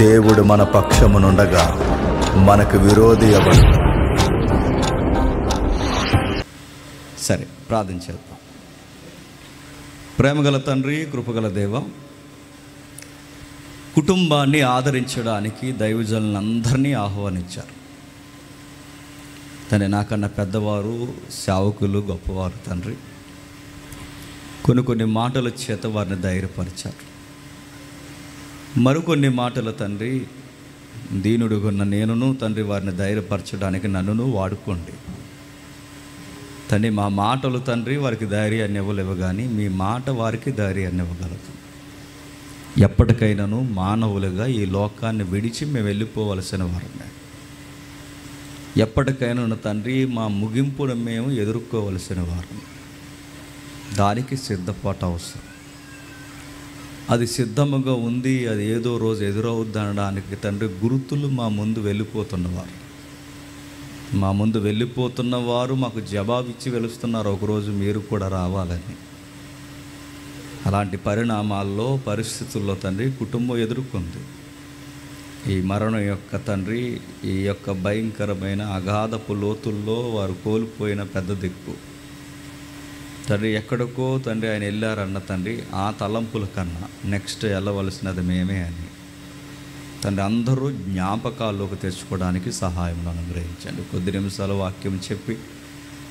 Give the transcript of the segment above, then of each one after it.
దేవుడు మన పక్షమునుండగా మనకు విరోధి ఎవడు? సరే, ప్రార్థన చేద్దాం. ప్రేమగల తండ్రి, కృపగల దేవ, కుటుంబాన్ని ఆదరించడానికి దైవజనులందరినీ ఆహ్వానించారు తండ్రి. నాకన్నా పెద్దవారు, సేవకులు, గొప్పవారు తండ్రి. కొన్ని మాటల చేత వారిని ధైర్యపరిచారు. మరికొన్ని మాటల తండ్రి, దీనుడుగున్న నేనును తండ్రి వారిని ధైర్యపరచడానికి నన్నును వాడుకోండి తండ్రి. మా మాటలు తండ్రి వారికి ధైర్యాన్ని ఇవ్వలేవు, కానీ మీ మాట వారికి ధైర్యాన్ని ఇవ్వగలదు. ఎప్పటికైనాను మానవులుగా ఈ లోకాన్ని విడిచి మేము వెళ్ళిపోవలసిన వారమే. ఎప్పటికైనా తండ్రి మా ముగింపును మేము ఎదుర్కోవలసిన వారమే. దానికి సిద్ధపాటు అవసరం. అది సిద్ధముగా ఉంది, అది ఏదో రోజు ఎదురవుద్దనడానికి తండ్రి గుర్తులు మా ముందు వెళ్ళిపోతున్నవారు. మా ముందు వెళ్ళిపోతున్నవారు మాకు జవాబిచ్చి వెలుస్తున్నారు, ఒకరోజు మీరు కూడా రావాలని. అలాంటి పరిణామాల్లో, పరిస్థితుల్లో తండ్రి కుటుంబం ఎదుర్కొంది. ఈ మరణం యొక్క తండ్రి, ఈ యొక్క భయంకరమైన అగాధపు లోతుల్లో వారు కోల్పోయిన పెద్ద దిక్కు తండ్రి. ఎక్కడికో తండ్రి ఆయన వెళ్ళారన్న తండ్రి, ఆ తలంపుల కన్నా నెక్స్ట్ వెళ్ళవలసినది మేమే అని తండ్రి అందరూ జ్ఞాపకాల్లోకి తెచ్చుకోవడానికి సహాయం అనుగ్రహించండి. కొద్ది నిమిషాలు వాక్యం చెప్పి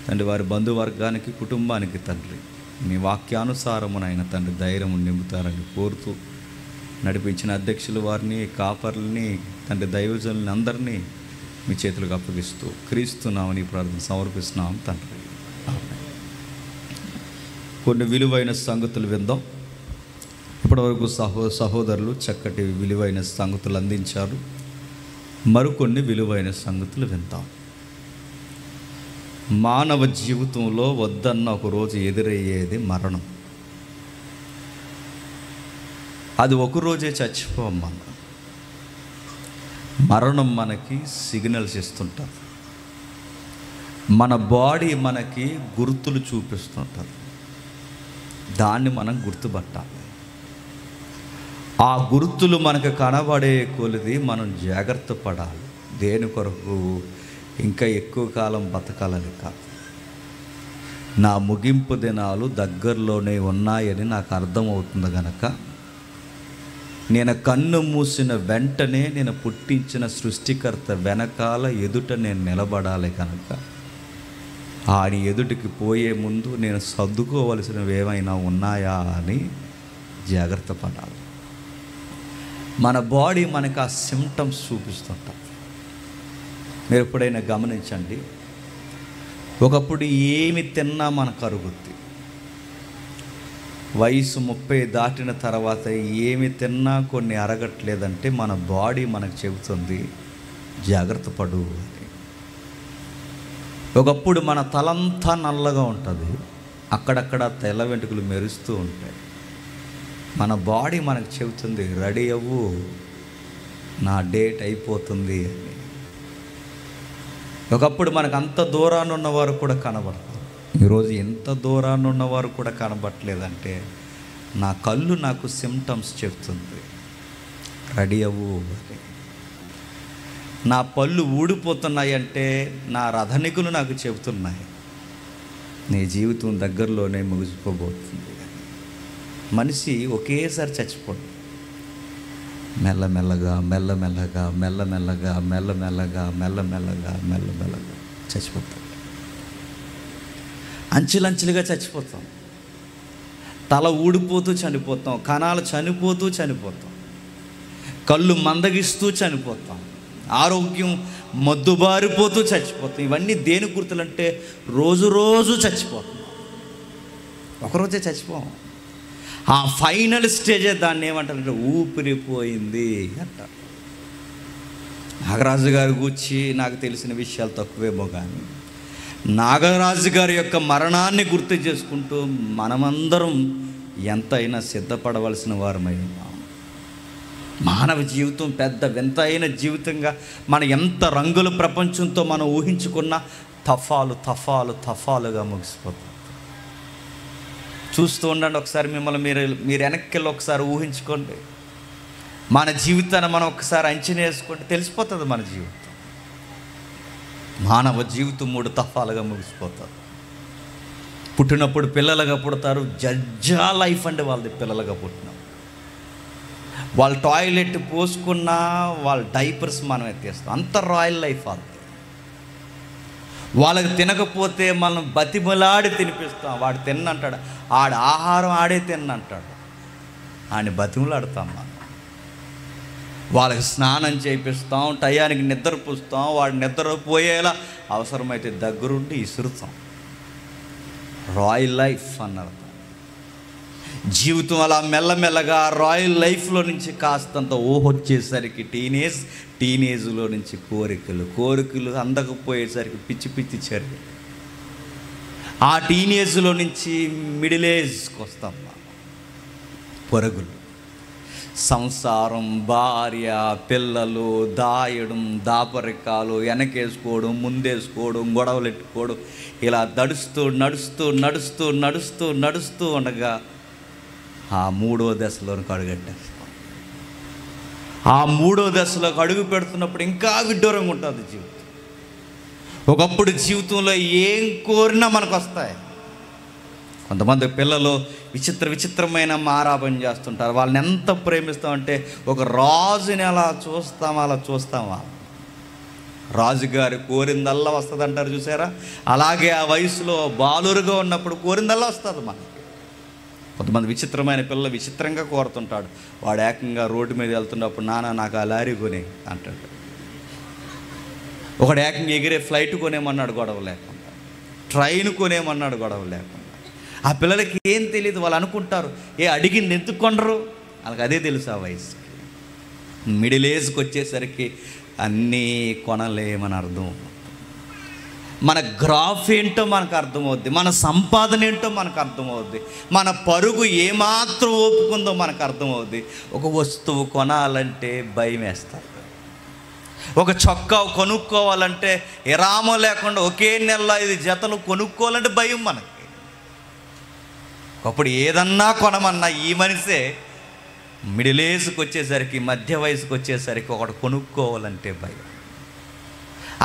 తండ్రి వారి బంధువర్గానికి, కుటుంబానికి తండ్రి మీ వాక్యానుసారమునైన తండ్రి ధైర్యం నింపుతారని కోరుతూ నడిపించిన అధ్యక్షులు వారిని, కాపర్లని తండ్రి, దైవజనులని అందరినీ మీ చేతులకు అప్పగిస్తూ క్రీస్తున్నామని ప్రార్థన సమర్పిస్తున్నాం తండ్రి. కొన్ని విలువైన సంగతులు విందాం. ఇప్పటివరకు సహోదరులు చక్కటి విలువైన సంగతులు అందించారు. మరికొన్ని విలువైన సంగతులు విందాం. మానవ జీవితంలో వద్దన్న ఒకరోజు ఎదురయ్యేది మరణం. అది ఒకరోజే చచ్చిపోమ్మా. మరణం మనకి సిగ్నల్స్ ఇస్తుంటారు. మన బాడీ మనకి గుర్తులు చూపిస్తుంటారు. దాన్ని మనం గుర్తుపట్టాలి. ఆ గుర్తులు మనకు కనబడే కొలిది మనం జాగ్రత్త పడాలి. దేని కొరకు? ఇంకా ఎక్కువ కాలం బతకాలని కాదు. నా ముగింపు దినాలు దగ్గరలోనే ఉన్నాయని నాకు అర్థమవుతుంది గనక నేను కన్ను మూసిన వెంటనే నేను పుట్టించిన సృష్టికర్త వెనకాల ఎదుట నేను నిలబడాలి కనుక ఆయన ఎదుటికి పోయే ముందు నేను సర్దుకోవలసినవి ఏమైనా ఉన్నాయా అని జాగ్రత్త పడాలి. మన బాడీ మనకు ఆ సిమ్టమ్స్ చూపిస్తుంటాం. మీరు ఎప్పుడైనా గమనించండి, ఒకప్పుడు ఏమి తిన్నా మనకు అరుగుద్ది. వయసు 30 దాటిన తర్వాత ఏమి తిన్నా కొన్ని అరగట్లేదంటే మన బాడీ మనకు చెబుతుంది జాగ్రత్త పడు అని. ఒకప్పుడు మన తలంతా నల్లగా ఉంటుంది, అక్కడక్కడ తెల్ల వెంట్రుకలు మెరుస్తూ ఉంటాయి. మన బాడీ మనకు చెబుతుంది రెడీ అవ్వు, నా డేట్ అయిపోతుంది అని. ఒకప్పుడు మనకు అంత దూరాన్ని ఉన్నవారు కూడా కనబడతారు. ఈరోజు ఎంత దూరాన్ని ఉన్నవారు కూడా కనబడట్లేదంటే నా కళ్ళు నాకు సిమ్టమ్స్ చెప్తుంది రెడీ అవ్వు అని. నా పళ్ళు ఊడిపోతున్నాయంటే నా రథనికులు నాకు చెబుతున్నాయి నీ జీవితం దగ్గరలోనే ముగిసిపోబోతుంది. మనిషి ఒకేసారి చచ్చిపోడు. మెల్లమెల్లగా మెల్లమెల్లగా మెల్లమెల్లగా మెల్లమెల్లగా మెల్లమెల్లగా మెల్లమెల్లగా చచ్చిపోతాం. అంచెలంచెలుగా చచ్చిపోతాం. తల ఊడిపోతూ చనిపోతాం, కణాలు చనిపోతూ చనిపోతాం, కళ్ళు మందగిస్తూ చనిపోతాం, ఆరోగ్యం మద్దుబారిపోతూ చచ్చిపోతాం. ఇవన్నీ దేని గుర్తులంటే రోజు రోజు చచ్చిపోతాం. ఒకరోజే చచ్చిపోం. ఆ ఫైనల్ స్టేజే దాన్ని ఏమంటారంటే ఊపిరిపోయింది అంటారు. నాగరాజు గారి గురించి నాకు తెలిసిన విషయాలు తక్కువేమో, కానీ నాగరాజు గారి యొక్క మరణాన్ని గుర్తు చేసుకుంటూ మనమందరం ఎంతైనా సిద్ధపడవలసిన వారమై ఉన్నాం. మానవ జీవితం పెద్ద వింతైన జీవితంగా మనం ఎంత రంగుల ప్రపంచంతో మనం ఊహించుకున్నా తఫాలుగా ముగిసిపోతాం. చూస్తూ ఉండండి. ఒకసారి మిమ్మల్ని మీరు వెనక్కి వెళ్ళి ఒకసారి ఊహించుకోండి. మన జీవితాన్ని మనం ఒకసారి అంచనా వేసుకుంటే తెలిసిపోతుంది మన జీవితం. మానవ జీవితం 3 తఫాలుగా ముగిసిపోతుంది. పుట్టినప్పుడు పిల్లలుగా పుడతారు, జడ్జా లైఫ్ అండి వాళ్ళది. పిల్లలుగా పుట్టిన వాళ్ళు టాయిలెట్ పోసుకున్నా వాళ్ళ డైపర్స్ మనం ఎత్తేస్తాం, అంత రాయల్ లైఫ్ వాళ్ళది. వాళ్ళకి తినకపోతే మనం బతిమలాడి తినిపిస్తాం. వాడు తిన్నంటాడు, ఆడ ఆహారం ఆడే తిన్నంటాడు, ఆడిని బతిమలాడతాం మనం. వాళ్ళకి స్నానం చేయిస్తాం, టయానికి నిద్రపుస్తాం, వాడు నిద్రపోయేలా అవసరమైతే దగ్గరుండి ఇసురుతాం. రాయల్ లైఫ్ అన్నారు. జీవితం అలా మెల్లమెల్లగా రాయల్ లైఫ్లో నుంచి కాస్తంత ఊహొచ్చేసరికి టీనేజ్లో నుంచి కోరికలు అందకపోయేసరికి పిచ్చి చర్య. ఆ టీనేజ్లో నుంచి మిడిల్ ఏజ్కి వస్తాం. పరుగులు, సంసారం, భార్య, పిల్లలు, దాయడం, దాపరికాలు, వెనకేసుకోవడం, ముందేసుకోవడం, గొడవలు ఎట్టుకోవడం, ఇలా నడుస్తూ ఉండగా ఆ 3వ దశలోనికి అడుగట్టేస్తాం. ఆ 3వ దశలోకి అడుగు పెడుతున్నప్పుడు ఇంకా విడ్డూరంగా ఉంటుంది జీవితం. ఒకప్పుడు జీవితంలో ఏం కోరినా మనకు వస్తాయి. కొంతమంది పిల్లలు విచిత్రమైన మారాపం చేస్తుంటారు. వాళ్ళని ఎంత ప్రేమిస్తామంటే ఒక రాజుని అలా చూస్తాం. రాజుగారు కోరిందల్లా వస్తుంది అంటారు చూసారా? అలాగే ఆ వయసులో బాలురుగా ఉన్నప్పుడు కోరిందల్లా వస్తుంది మనకి. కొంతమంది విచిత్రమైన పిల్లలు విచిత్రంగా కోరుతుంటాడు. వాడు ఏకంగా రోడ్డు మీద వెళ్తున్నప్పుడు నాన్న నాకు ఆ లారీ కొనే అంటాడు. ఒకడు ఏకంగా ఎగిరే ఫ్లైట్ కొనేమన్నాడు గొడవ లేకుండా, ట్రైన్ కొనేమన్నాడు గొడవ లేకుండా. ఆ పిల్లలకి ఏం తెలియదు. వాళ్ళు అనుకుంటారు అడిగింది ఎందుకు కొనరు, వాళ్ళకి అదే తెలుసు ఆ వయసుకి. మిడిల్ ఏజ్కి వచ్చేసరికి అన్నీ కొనలేమని అర్థం. మన గ్రాఫ్ ఏంటో మనకు అర్థమవుద్ది, మన సంపాదన ఏంటో మనకు అర్థమవుద్ది, మన పరుగు ఏమాత్రం ఓపుకుందో మనకు అర్థమవుద్ది. ఒక వస్తువు కొనాలంటే భయం వేస్తారు. ఒక చొక్కా కొనుక్కోవాలంటే విరామం లేకుండా ఒకే నెలలో 5 జతలు కొనుక్కోవాలంటే భయం మనకి. ఒకప్పుడు ఏదన్నా కొనమన్నా ఈ మనిషే మిడిల్ ఏజ్కి వచ్చేసరికి, మధ్య వయసుకు వచ్చేసరికి ఒకటి కొనుక్కోవాలంటే భయం.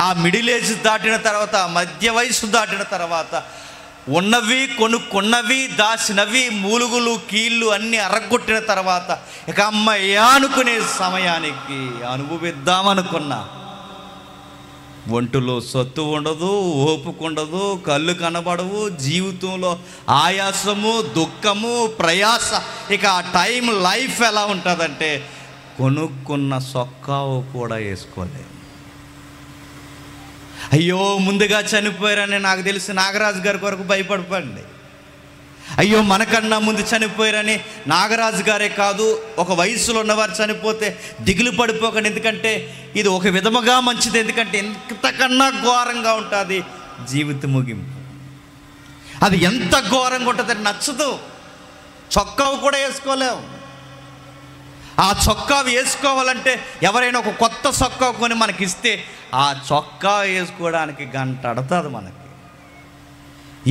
ఆ మిడిల్ ఏజ్ దాటిన తర్వాత, మధ్య వయసు దాటిన తర్వాత ఉన్నవి కొనుక్కున్నవి దాచినవి మూలుగులు కీళ్ళు అన్నీ అరగొట్టిన తర్వాత ఇక అమ్మయ్య అనుకునే సమయానికి అనుభవిద్దామనుకున్నా ఒంటిలో సత్తు ఉండదు, ఓపుకుండదు, కళ్ళు కనబడవు, జీవితంలో ఆయాసము, దుఃఖము, ప్రయాస. ఇక ఆ టైం లైఫ్ ఎలా ఉంటుందంటే కొనుక్కున్న సొక్కావు కూడా వేసుకోలేదు. అయ్యో ముందుగా చనిపోయారని నాకు తెలిసి నాగరాజు గారి కొరకు భయపడిపోండి. అయ్యో మనకన్నా ముందు చనిపోయారని నాగరాజు గారే కాదు, ఒక వయసులో ఉన్నవారు చనిపోతే దిగులు పడిపోకండి. ఎందుకంటే ఇది ఒక విధముగా మంచిది. ఎందుకంటే ఎంతకన్నా ఘోరంగా ఉంటుంది జీవిత ముగింపు. అది ఎంత ఘోరంగా ఉంటుందని నచ్చదు. చొక్కావు కూడా వేసుకోలేము. ఆ చొక్కా వేసుకోవాలంటే ఎవరైనా ఒక కొత్త చొక్కా కొని మనకిస్తే ఆ చొక్కా వేసుకోవడానికి గంట అడుతుంది మనకి.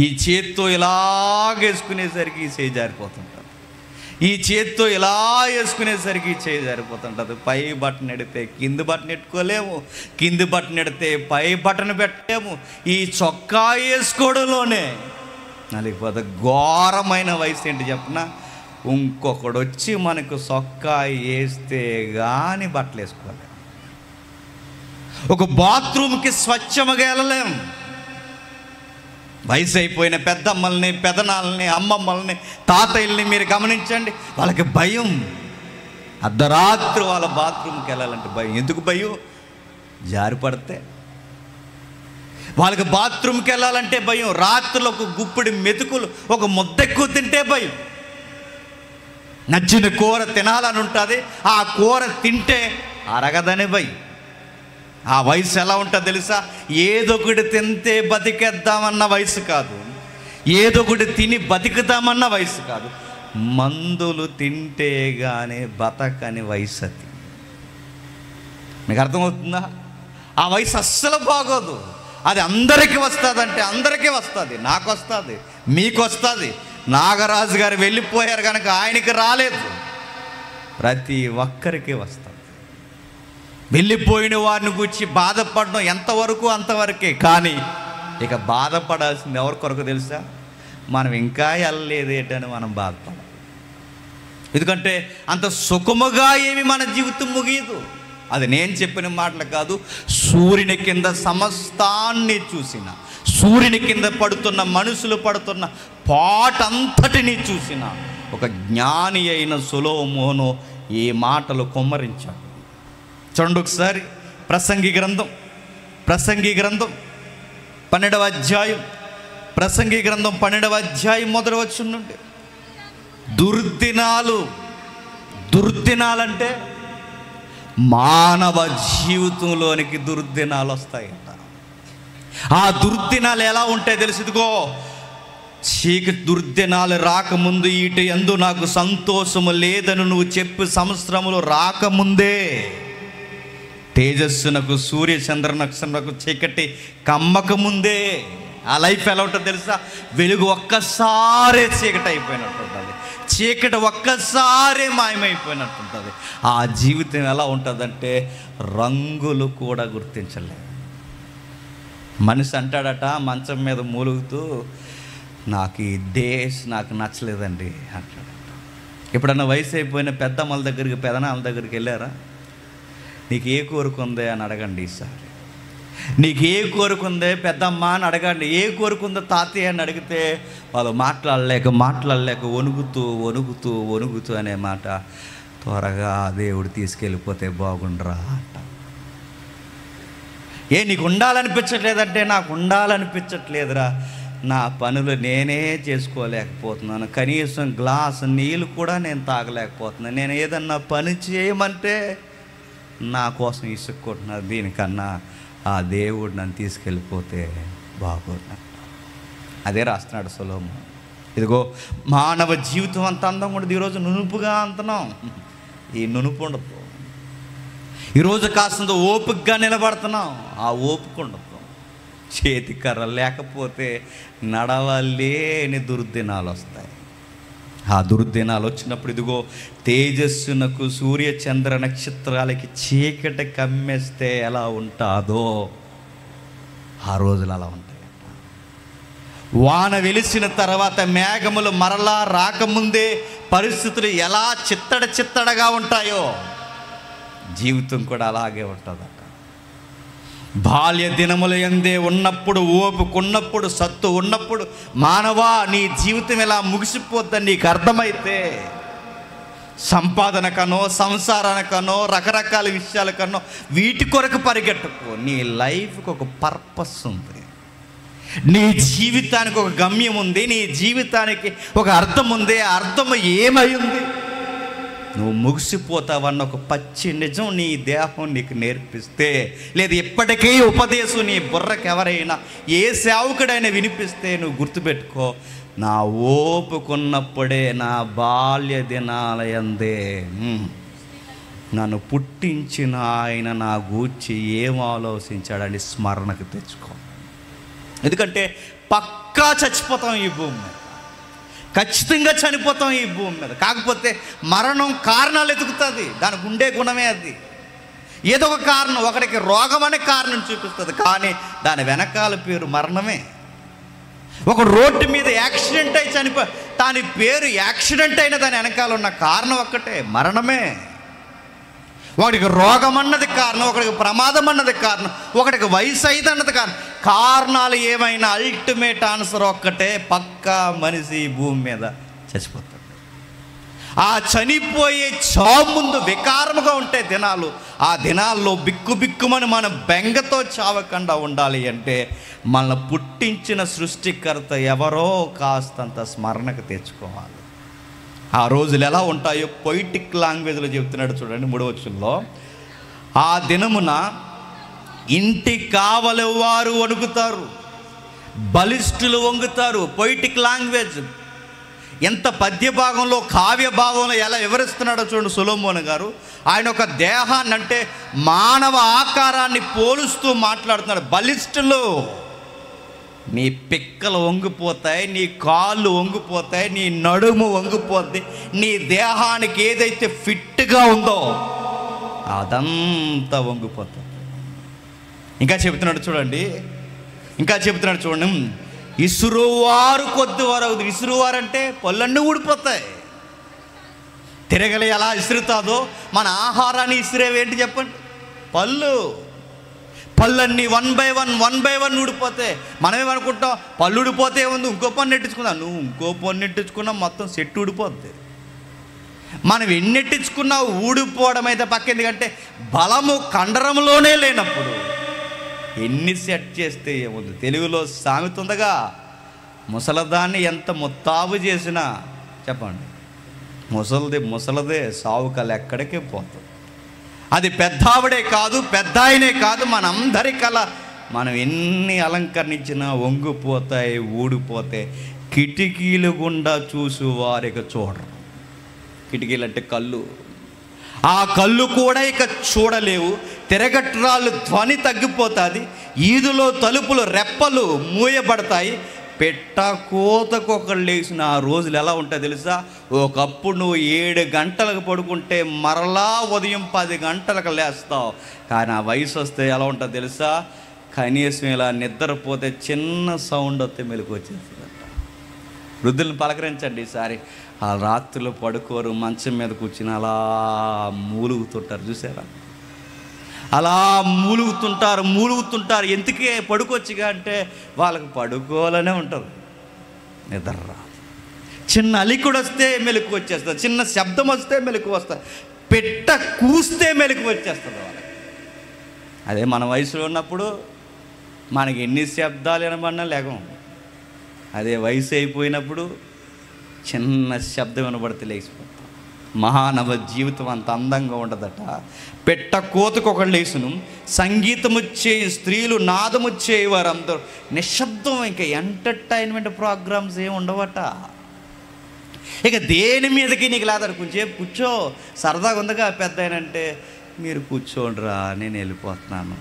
ఈ చేత్తో ఇలాగేసుకునేసరికి ఈ చేయి జారిపోతుంటుంది, ఈ చేత్తో ఇలా వేసుకునేసరికి ఈ చేయి జారిపోతుంటుంది. పై బటన్ ఎడితే కింది బటన్ ఎట్టుకోలేము, కింది బటన్ ఎడితే పై బటన్ పెట్టలేము. ఈ చొక్కా వేసుకోవడంలోనే నలిగిపోతే. ఘోరమైన వయసు ఏంటి చెప్పనా? ఇంకొకడు వచ్చి మనకు చొక్కా వేస్తే కానీ బట్టలు వేసుకోలేము. ఒక బాత్రూమ్కి స్వచ్ఛముగా వెళ్ళలేము. వయసు అయిపోయిన పెద్దమ్మల్ని, పెదనాలని, అమ్మమ్మల్ని, తాతయ్యల్ని మీరు గమనించండి. వాళ్ళకి భయం. అర్ధరాత్రి వాళ్ళ బాత్రూమ్కి వెళ్ళాలంటే భయం. ఎందుకు భయం? జారిపడితే. వాళ్ళకి బాత్రూమ్కి వెళ్ళాలంటే భయం. రాత్రులు ఒక గుప్పిడి మెతుకులు, ఒక ముద్ద ఎక్కువ తింటే భయం. నచ్చిన కూర తినాలని ఉంటుంది, ఆ కూర తింటే అరగదని భయం. ఆ వయసు ఎలా ఉంటుందో తెలుసా? ఏదొకటి తింటే బతికేద్దామన్న వయసు కాదు, ఏదొకటి తిని బతికుతామన్న వయసు కాదు, మందులు తింటే కానీ బతకని వయసు అది. మీకు అర్థమవుతుందా? ఆ వయసు అస్సలు బాగోదు. అది అందరికీ వస్తుందంటే అందరికీ వస్తుంది. నాకు వస్తుంది, మీకు వస్తుంది. నాగరాజు గారు వెళ్ళిపోయారు కనుక ఆయనకి రాలేదు. ప్రతి ఒక్కరికి వస్తుంది. వెళ్ళిపోయిన వారిని గురించి బాధపడడం ఎంతవరకు అంతవరకే. కానీ ఇక బాధపడాల్సింది ఎవరి కొరకు తెలుసా? మనం ఇంకా వెళ్ళలేదేటని మనం బాధపడాలి. ఎందుకంటే అంత సుఖముగా ఏమి మన జీవితం ముగియదు. అది నేను చెప్పిన మాటలు కాదు. సూర్యుని కింద సమస్తాన్ని చూసిన, సూర్యుని కింద పడుతున్న మనుషులు పడుతున్న పాటంతటిని చూసిన ఒక జ్ఞాని అయిన సొలొమోను ఈ మాటలు కుమ్మరించాడు. చూడండి ఒకసారి ప్రసంగి గ్రంథం 12వ అధ్యాయం, ప్రసంగి గ్రంథం 12వ అధ్యాయం మొదటి వచనం నుండి. దుర్దినాలంటే మానవ జీవితంలోనికి దుర్దినాలు వస్తాయంట. ఆ దుర్దినాలు ఎలా ఉంటాయి తెలుసు? ఇదిగో, చీకటి దుర్దినాలు రాకముందు ఇటు యందు నాకు సంతోషము లేదని నువ్వు చెప్పి సంవత్సరములు రాకముందే తేజస్సునకు సూర్య చంద్ర నక్షత్రకు చీకటి కమ్మక ముందే ఆ లైఫ్ ఎలా ఉంటుందో తెలుసా? వెలుగు ఒక్కసారే చీకటి అయిపోయినట్టుంటుంది, చీకటి ఒక్కసారే మాయమైపోయినట్టుంటుంది. ఆ జీవితం ఎలా ఉంటుందంటే రంగులు కూడా గుర్తించలేదు. మనిషి అంటాడట మంచం మీద మూలుగుతూ, నాకు ఈ నాకు నచ్చలేదండి అంటాడట. ఎప్పుడన్నా వయసు అయిపోయిన పెద్దమ్మల దగ్గరికి, పెదనాళ్ళ దగ్గరికి వెళ్ళారా? నీకు ఏ కోరిక ఉందే అని అడగండి. ఈసారి నీకు ఏ కోరిక ఉందే పెద్దమ్మ అని అడగండి. ఏ కోరిక ఉందో తాతయ్య అని అడిగితే వాళ్ళు మాట్లాడలేక వణుగుతూ అనే మాట, త్వరగా దేవుడు తీసుకెళ్ళిపోతే బాగుండ్రా అంట. నీకు ఉండాలనిపించట్లేదంటే, నాకు ఉండాలనిపించట్లేదురా, నా పనులు నేనే చేసుకోలేకపోతున్నాను, కనీసం గ్లాసు నీళ్ళు కూడా నేను తాగలేకపోతున్నాను, నేను ఏదన్నా పని చేయమంటే నా కోసం ఇసుక్కుంటున్నారు, దీనికన్నా ఆ దేవుడు నన్ను తీసుకెళ్ళిపోతే బాగుండు. అదే రాస్తున్నాడు సొలొమోను. ఇదిగో, మానవ జీవితం అంత అందంగా ఉండదు. ఈరోజు నునుపుగా అంటున్నాం, ఈ నునుపు ఉండదు. ఈరోజు కాస్తంత ఓపికగా నిలబడుతున్నాం, ఆ ఓపిక ఉండదు. చేతికర్ర లేకపోతే నడవలేని దుర్దినాలు వస్తాయి. ఆ దుర్దినాలు వచ్చినప్పుడు ఇదిగో, తేజస్సునకు సూర్య చంద్ర నక్షత్రాలకి చీకటి కమ్మేస్తే ఎలా ఉంటుందో ఆ రోజులు అలా ఉంటాయి. వాన వెలిసిన తర్వాత మేఘములు మరలా రాకముందే పరిస్థితులు ఎలా చిత్తడగా ఉంటాయో జీవితం కూడా అలాగే ఉంటుందట. బాల్య దినముల యందే ఉన్నప్పుడు, ఓపుకున్నప్పుడు, సత్తు ఉన్నప్పుడు, మానవా నీ జీవితం ఎలా ముగిసిపోద్దని నీకు అర్థమైతే, సంపాదనకనో సంసారానికనో రకరకాల విషయాలకనో వీటి కొరకు పరిగెట్టకు. నీ లైఫ్కి ఒక పర్పస్ ఉంది, నీ జీవితానికి ఒక గమ్యం ఉంది, నీ జీవితానికి ఒక అర్థం ఉంది. ఆ అర్థం ఏమై ఉంది? నువ్వు ముగిసిపోతావన్న ఒక పచ్చి నిజం నీ దేహం నీకు నేర్పిస్తే, లేదు ఇప్పటికీ ఉపదేశం నీ బుర్రకు ఎవరైనా ఏ సేవకుడైనా వినిపిస్తే నువ్వు గుర్తుపెట్టుకో, నా ఓపుకున్నప్పుడే నా బాల్య దినాలయందే నన్ను పుట్టించిన ఆయన నా గూర్చి ఏం ఆలోచించాడని స్మరణకు తెచ్చుకో. ఎందుకంటే పక్కా చచ్చిపోతాం ఈ భూమి మీద, ఖచ్చితంగా చనిపోతాం ఈ భూమి మీద. కాకపోతే మరణం కారణాలు ఎతుకుతుంది, దానికి ఉండే గుణమే అది. ఏదో ఒక కారణం, ఒకరికి రోగం అనే కారణం చూపిస్తుంది, కానీ దాని వెనకాల పేరు మరణమే. ఒక రోడ్డు మీద యాక్సిడెంట్ అయి దాని పేరు యాక్సిడెంట్ అయిన దాని వెనకాల ఉన్న కారణం ఒక్కటే, మరణమే. ఒకడికి రోగం అన్నది కారణం, ఒకడికి ప్రమాదం అన్నది కారణం, ఒకడికి వయసు అయింది అన్నది కారణం. కారణాలు ఏమైనా అల్టిమేట్ ఆన్సర్ ఒక్కటే, పక్కా మనిషి భూమి మీద చచ్చిపోతాడు. ఆ చనిపోయే చావు ముందు వికారముగా ఉంటే దినాలు, ఆ దినాల్లో బిక్కుమని మనం బెంగతో చావకుండా ఉండాలి అంటే మనల్ని పుట్టించిన సృష్టికర్త ఎవరో కాస్తంత స్మరణకు తెచ్చుకోవాలి. ఆ రోజులు ఎలా ఉంటాయో పొయిటిక్ లాంగ్వేజ్లో చెప్తున్నాడు చూడండి 3వ వచనంలో. ఆ దినమున ఇంటి కావలి వారు వణుకుతారు, బలిష్ఠులు వంగుతారు. పొయిటిక్ లాంగ్వేజ్ ఎంత పద్య భాగంలో, కావ్య భాగంలో ఎలా వివరిస్తున్నాడో చూడండి సొలొమోను గారు. ఆయన ఒక దేహాన్ని, అంటే మానవ ఆకారాన్ని పోలుస్తూ మాట్లాడుతున్నాడు. బలిష్ఠులు నీ పిక్కలు వంగిపోతాయి, నీ కాళ్ళు వంగిపోతాయి, నీ నడుము వంగిపోద్ది. నీ దేహానికి ఏదైతే ఫిట్గా ఉందో అదంతా వంగిపోతుంది. ఇంకా చెబుతున్నాడు చూడండి, ఇసురువారు కొద్దివారు అవుతుంది. ఇసురువారు అంటే పళ్ళన్నీ ఊడిపోతాయి. తిరగలి ఎలా ఇసురుతాదో మన ఆహారాన్ని ఇసురేవేంటి చెప్పండి? పళ్ళన్నీ వన్ బై వన్ ఊడిపోతాయి. మనమేమనుకుంటాం, పళ్ళు ఊడిపోతే ఉంది, ఇంకో పన్ను నెట్టించుకుందాం. నువ్వు ఇంకో పన్ను నెట్టించుకున్నా మొత్తం సెట్ ఊడిపోద్ది. మనం ఎన్నెట్టించుకున్నా ఊడిపోవడం అయితే పక్క. ఎందుకంటే బలము కండరంలోనే లేనప్పుడు ఎన్ని సెట్ చేస్తే ఏముంది? తెలుగులో సామెత ఉందగా, ముసలదాన్ని ఎంత ముత్తాబు చేసినా చెప్పండి, ముసలదే సావుకలు ఎక్కడికి పోతుంది. అది పెద్దావిడే కాదు, పెద్ద ఆయనే కాదు, మనందరి కళ. మనం ఎన్ని అలంకరించినా వంగిపోతాయి, ఊడిపోతాయి. కిటికీలు గుండా చూసి వారికి చూడరు. కిటికీలు అంటే కళ్ళు. ఆ కళ్ళు కూడా ఇక చూడలేవు. తిరగట్రాళ్ళు ధ్వని తగ్గిపోతుంది. ఈదులో తలుపులు రెప్పలు మూయబడతాయి. పెట్ట కోతకు ఒకళ్ళు లేచిన ఆ రోజులు ఎలా ఉంటాయి తెలుసా? ఒకప్పుడు నువ్వు 7 గంటలకు పడుకుంటే మరలా ఉదయం 10 గంటలకు లేస్తావు. కానీ ఆ వయసు వస్తే ఎలా ఉంటుంది తెలుసా? కనీసం ఇలా నిద్రపోతే చిన్న సౌండ్ వస్తే మెలకు వచ్చేస్తుందంట. వృద్ధులను పలకరించండి ఈసారి. ఆ రాత్రులు పడుకోరు, మంచం మీద కూర్చుని అలా మూలుగుతుంటారు. చూసారా? అలా మూలుగుతుంటారు. ఎందుకే పడుకోవచ్చుగా అంటే వాళ్ళకి పడుకోవాలనే ఉంటుంది, నిద్ర రాదు. చిన్న అలికుడు వస్తే మెలకు వచ్చేస్తుంది, చిన్న శబ్దం వస్తే మెలకు వస్తుంది, పెట్ట కూస్తే మెలకు వచ్చేస్తుంది వాళ్ళకి. అదే మన వయసులో ఉన్నప్పుడు మనకి ఎన్ని శబ్దాలు వినబడినా లేకం. అదే వయసు అయిపోయినప్పుడు చిన్న శబ్దం వినబడితే లేచిపోతాం. మహానవ జీవితం అంత అందంగా ఉండదట. పెట్ట కోతకు ఒకళ్ళు లేసును, సంగీతము చేయి స్త్రీలు నాదము చేయవారు అందరూ నిశ్శబ్దం. ఇంకా ఎంటర్టైన్మెంట్ ప్రోగ్రామ్స్ ఏమి ఉండవట. ఇక దేని మీదకి నీకు లేదట. కొంచెంసేపు కూర్చో, సరదాగా ఉందిగా పెద్ద ఆయనంటే, మీరు కూర్చోండిరా నేను వెళ్ళిపోతున్నాను.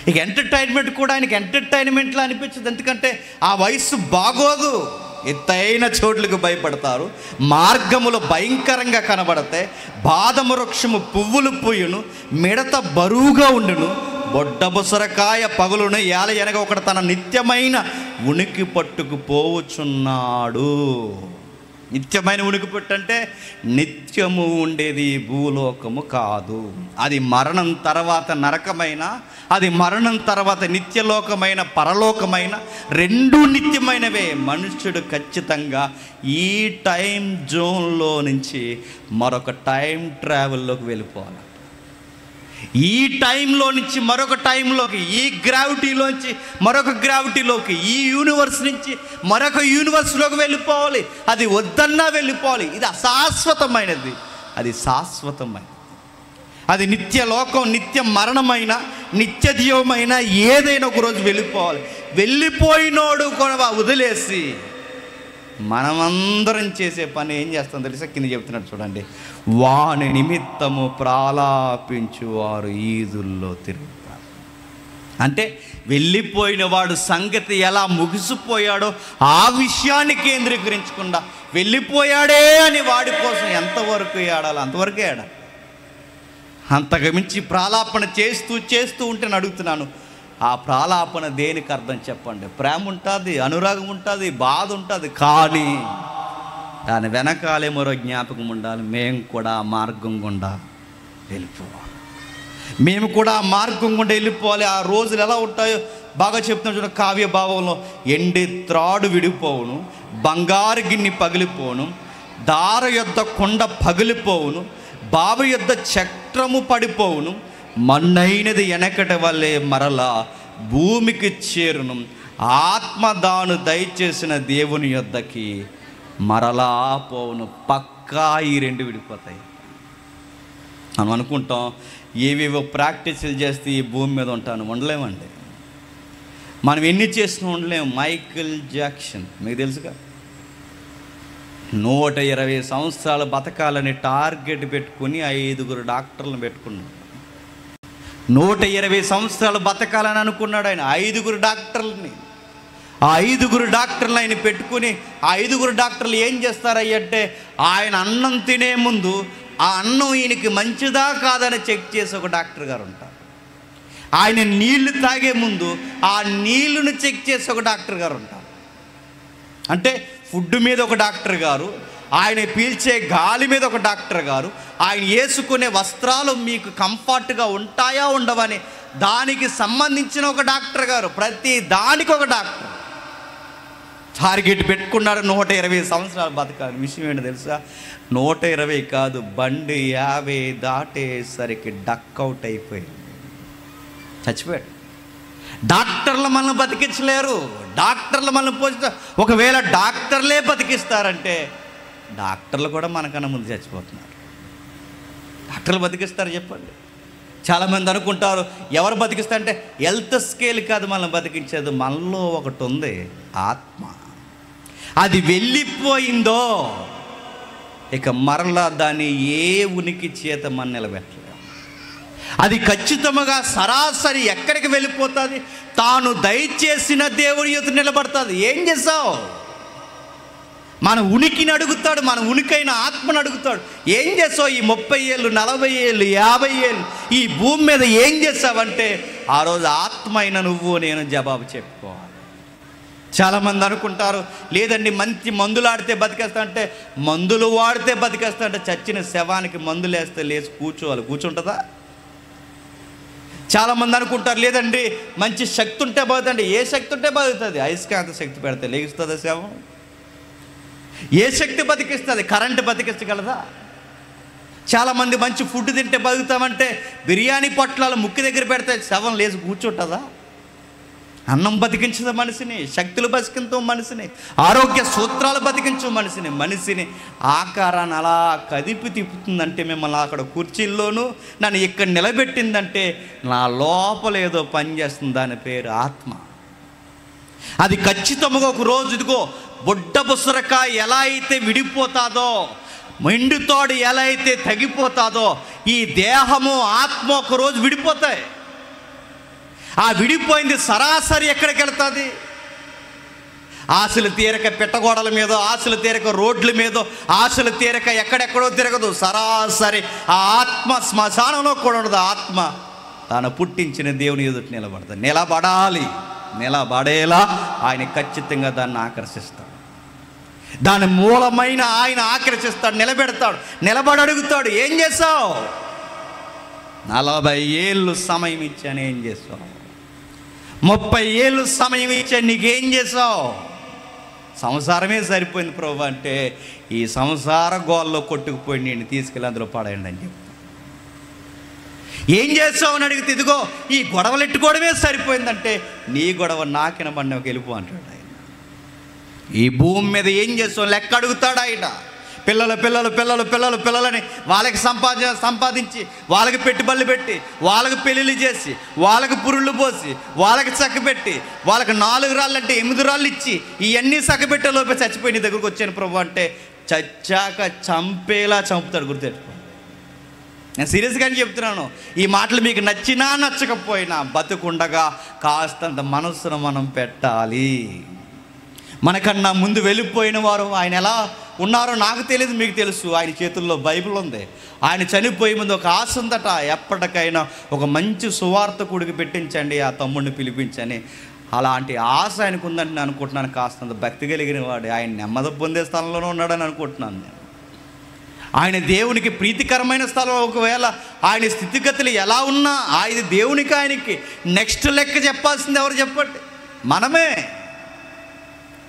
ఇక ఎంటర్టైన్మెంట్ కూడా ఆయనకి ఎంటర్టైన్మెంట్లో అనిపించదు. ఎందుకంటే ఆ వయసు బాగోదు. ఎత్తైన చోట్లకు భయపడతారు, మార్గములు భయంకరంగా కనబడతాయి, బాదమ వృక్షము పువ్వులు పూయును, మిడత బరువుగా ఉండును, బొడ్డబుసరకాయ పగులును, ఏల ఎనగ ఒకడు తన నిత్యమైన ఉనికి పట్టుకు పోవచ్చున్నాడు. నిత్యమైన ఉనికి పట్టు అంటే నిత్యము ఉండేది భూలోకము కాదు. అది మరణం తర్వాత నరకమైన, అది మరణం తర్వాత నిత్యలోకమైన పరలోకమైన, రెండూ నిత్యమైనవే. మనుష్యుడు ఖచ్చితంగా ఈ టైం జోన్లో నుంచి మరొక టైం ట్రావెల్లోకి వెళ్ళిపోవాలి. ఈ టైంలో నుంచి మరొక టైంలోకి, ఈ గ్రావిటీలోంచి మరొక గ్రావిటీలోకి, ఈ యూనివర్స్ నుంచి మరొక యూనివర్స్లోకి వెళ్ళిపోవాలి. అది వద్దన్నా వెళ్ళిపోవాలి. ఇది అశాశ్వతమైనది, అది శాశ్వతమైనది. అది నిత్యలోకం, నిత్య మరణమైన, నిత్య జీవమైన ఏదైనా ఒకరోజు వెళ్ళిపోవాలి. వెళ్ళిపోయినోడు కూడా వదిలేసి మనమందరం చేసే పని ఏం చేస్తాం తెలుసా? కింద చెప్తున్నాడు చూడండి, వాని నిమిత్తము ప్రాలాపించువారు ఈదుల్లో తిరుగుతారు. అంటే వెళ్ళిపోయిన వాడు సంగతి ఎలా ముగిసిపోయాడో ఆ విషయాన్ని కేంద్రీకరించకుండా వెళ్ళిపోయాడే అని వాడి కోసం ఎంతవరకు ఏడాలి అంతవరకే ఏడాలి. అంతకు మించి ప్రాలాపన చేస్తూ ఉంటే నేను అడుగుతున్నాను, ఆ ప్రాలాపన దేనికి అర్థం చెప్పండి? ప్రేమ ఉంటుంది, అనురాగం ఉంటుంది, బాధ ఉంటుంది, కానీ దాని వెనకాలే మరో జ్ఞాపకం ఉండాలి. మేము కూడా ఆ మార్గం గుండా వెళ్ళిపోవాలి. ఆ రోజులు ఎలా ఉంటాయో బాగా చెప్తున్నాను చూడండి. కావ్య భావంలో ఎండి త్రాడు విడిపోవును, బంగారు గిన్నె పగిలిపోవును, దార యొద్ద కొండ పగిలిపోవును, బావి యొద్ద చక్రము పడిపోవును, మన్నైనది వెనకటి వల్లే మరలా భూమికి చేరును, ఆత్మదాను దయచేసిన దేవుని యొద్దకి మరలా పోవును. పక్కా ఈ రెండు విడిపోతాయి. మనం అనుకుంటాం ఏవేవో ప్రాక్టీసులు చేస్తే ఈ భూమి మీద ఉంటాను, ఉండలేమండి. మనం ఎన్ని చేసినా ఉండలేము. మైకేల్ జాక్సన్ మీకు తెలుసుగా, 120 సంవత్సరాలు బతకాలని టార్గెట్ పెట్టుకుని 5 డాక్టర్లను పెట్టుకున్నాడు. 120 సంవత్సరాలు బతకాలని అనుకున్నాడు ఆయన. 5 డాక్టర్లని, ఆ 5 డాక్టర్లు ఆయన పెట్టుకుని, ఆ 5 డాక్టర్లు ఏం చేస్తారయ్యంటే, ఆయన అన్నం తినే ముందు ఆ అన్నం ఈయనకి మంచిదా కాదని చెక్ చేసి ఒక డాక్టర్ గారు ఉంటారు. ఆయన నీళ్లు తాగే ముందు ఆ నీళ్లను చెక్ చేసి ఒక డాక్టర్ గారు ఉంటారు. అంటే ఫుడ్ మీద ఒక డాక్టర్ గారు, ఆయన పీల్చే గాలి మీద ఒక డాక్టర్ గారు, ఆయన వేసుకునే వస్త్రాలు మీకు కంఫర్ట్గా ఉంటాయా ఉండవని దానికి సంబంధించిన ఒక డాక్టర్ గారు, ప్రతి దానికి ఒక డాక్టర్ టార్గెట్ పెట్టుకున్నాడు. 120 సంవత్సరాలు బతకాలి. విషయం ఏంటో తెలుసా? 120 కాదు, బండి 50 దాటేసరికి డక్అవుట్ అయిపోయింది, చచ్చిపోయాడు. డాక్టర్లు మనల్ని బతికించలేరు. డాక్టర్లు మనల్ని పోషిస్తారు. ఒకవేళ డాక్టర్లే బతికిస్తారంటే డాక్టర్లు కూడా మనకన్నా ముందు చచ్చిపోతున్నారు. డాక్టర్లు బతికిస్తారు చెప్పండి? చాలామంది అనుకుంటారు ఎవరు బతికిస్తారంటే హెల్త్ స్కేల్ కాదు మనల్ని బతికించేది, మనలో ఒకటి ఉంది, ఆత్మ. అది వెళ్ళిపోయిందో ఇక మరలా దాన్ని ఏ ఉనికి చేత మనం నిలబెట్టలేము. అది ఖచ్చితంగా సరాసరి ఎక్కడికి వెళ్ళిపోతుంది? తాను దయచేసిన దేవుడి ఎదుట నిలబడుతుంది. ఏం చేసావు? మన ఉనికిని అడుగుతాడు, మన ఉనికైన ఆత్మను అడుగుతాడు. ఏం చేసావు ఈ 30 ఏళ్ళు, 40 ఏళ్ళు, 50 ఏళ్ళు ఈ భూమి మీద ఏం చేసావంటే ఆ రోజు ఆత్మ అయిన నువ్వు నేను జవాబు చెప్పుకోవాలి. చాలామంది అనుకుంటారు లేదండి మంచి మందులు ఆడితే బతికేస్తా అంటే, మందులు వాడితే బతికేస్తా అంటే చచ్చిన శవానికి మందులు వేస్తే లేచి కూర్చోవాలి, కూర్చుంటుందా? చాలామంది అనుకుంటారు లేదండి మంచి శక్తి ఉంటే బతుకుతుంది. ఏ శక్తి ఉంటే బతుకుతుంది? అయస్కాంత శక్తి పెడితే లేగిస్తుందా శవం? ఏ శక్తి బతికిస్తుంది? కరెంటు బతికించగలదా? చాలామంది మంచి ఫుడ్ తింటే బతుకుతామంటే బిర్యానీ పొట్లాలు ముక్కు దగ్గర పెడితే శవం లేచి కూర్చుంటుందా? అన్నం బతికించదు మనిషిని, శక్తులు బతికించు మనిషిని, ఆరోగ్య సూత్రాలు బతికించు మనిషిని ఆకారాన్ని అలా కదిపి తిప్పుతుందంటే, మిమ్మల్ని అక్కడ కుర్చీల్లోనూ నన్ను ఇక్కడ నిలబెట్టిందంటే నా లోపల ఏదో పనిచేస్తుంది, దాని పేరు ఆత్మ. అది ఖచ్చితంగా ఒక రోజు ఇదిగో బుడ్డ బుసరకాయ ఎలా అయితే విడిపోతాదో, మెండుతోడు ఎలా అయితే తగ్గిపోతాదో, ఈ దేహము ఆత్మ ఒక రోజు విడిపోతాయి. ఆ విడిపోయింది సరాసరి ఎక్కడికి వెళ్తుంది? ఆశలు తీరక పెట్టగోడల మీదో, ఆశలు తీరక రోడ్ల మీదో, ఆశలు తీరక ఎక్కడెక్కడో తిరగదు. సరాసరి ఆ ఆత్మ శ్మశానంలో కూడా ఉండదు. ఆత్మ తాను పుట్టించిన దేవుని ఎదుట నిలబడతాడు. నిలబడాలి, నిలబడేలా ఆయన ఖచ్చితంగా దాన్ని ఆకర్షిస్తాడు. దాని మూలమైన ఆయన ఆకర్షిస్తాడు, నిలబెడతాడు. నిలబడి అడుగుతాడు, ఏం చేసావు? 40 ఏళ్ళు సమయం ఇచ్చాను, ఏం చేసావు? 30 ఏళ్ళు సమయం ఇచ్చాను, నీకేం చేసావు? సంసారమే సరిపోయింది ప్రభు అంటే, ఈ సంసార గోల్లో కొట్టుకుపోయి నేను తీసుకెళ్ళి అందులో పడేయండి అని చెప్తాను. ఏం చేస్తావు అని అడిగితే ఇదిగో ఈ గొడవలు ఎట్టుకోవడమే సరిపోయిందంటే, నీ గొడవ నాకినబడిన వెళ్ళిపో అంటాడు ఆయన. ఈ భూమి మీద ఏం చేస్తావు లెక్క అడుగుతాడు ఆయన. పిల్లలని వాళ్ళకి సంపాదించి, వాళ్ళకి పెట్టుబడులు పెట్టి, వాళ్ళకి పెళ్ళిళ్ళు చేసి, వాళ్ళకి పురుళ్ళు పోసి, వాళ్ళకి చక్కబెట్టి, వాళ్ళకి 4 రాళ్ళు అంటే 8 రాళ్ళు ఇచ్చి, ఇవన్నీ చక్కబెట్టే లోపే చచ్చిపోయి నీ దగ్గరకు వచ్చాను ప్రభు అంటే, చచ్చాక చంపేలా చంపుతాడు. గుర్తెట్టుకో, నేను సీరియస్గానే చెప్తున్నాను. ఈ మాటలు మీకు నచ్చినా నచ్చకపోయినా బతుకుండగా కాస్తంత మనస్సును మనం పెట్టాలి. మనకన్నా ముందు వెళ్ళిపోయిన వారు ఆయన ఎలా ఉన్నారో నాకు తెలియదు, మీకు తెలుసు. ఆయన చేతుల్లో బైబిల్ ఉంది. ఆయన చనిపోయే ముందు ఒక ఆశ ఉందట, ఎప్పటికైనా ఒక మంచి సువార్తకుడికి పెట్టించండి, ఆ తమ్ముడిని పిలిపించని. అలాంటి ఆశ ఆయనకు ఉందని నేను అనుకుంటున్నాను. కాస్తంత భక్తి కలిగిన వాడు ఆయన నెమ్మది పొందే స్థలంలోనే ఉన్నాడని అనుకుంటున్నాను నేను. ఆయన దేవునికి ప్రీతికరమైన స్థలం. ఒకవేళ ఆయన స్థితిగతులు ఎలా ఉన్నా ఆయన దేవునికి, ఆయనకి నెక్స్ట్ లెక్క చెప్పాల్సింది ఎవరు చెప్పండి? మనమే.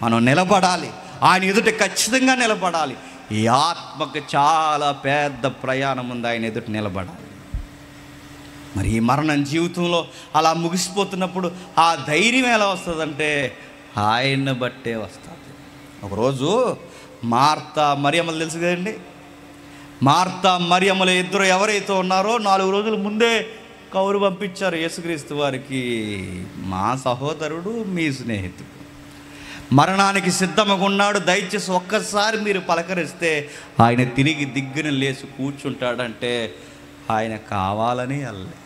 మనం నిలబడాలి, ఆయన ఎదుట ఖచ్చితంగా నిలబడాలి. ఈ ఆత్మకు చాలా పెద్ద ప్రయాణం ఉంది, ఆయన ఎదుట నిలబడాలి. మరి ఈ మరణం జీవితంలో అలా ముగిసిపోతున్నప్పుడు ఆ ధైర్యం ఎలా వస్తుందంటే ఆయన్ని బట్టే వస్తుంది. ఒకరోజు మార్తా మరియమ్మలు తెలుసు కదండి. మార్తా మరియమ్మలు ఇద్దరు ఎవరైతే ఉన్నారో 4 రోజుల ముందే కౌరు పంపించారు యేసుక్రీస్తు వారికి, మా సహోదరుడు మీ స్నేహితుడు మరణానికి సిద్ధంగా ఉన్నాడు, దయచేసి ఒక్కసారి మీరు పలకరిస్తే ఆయన తిరిగి దిగ్గున లేచి కూర్చుంటాడంటే ఆయన కావాలని వెళ్ళలేదు.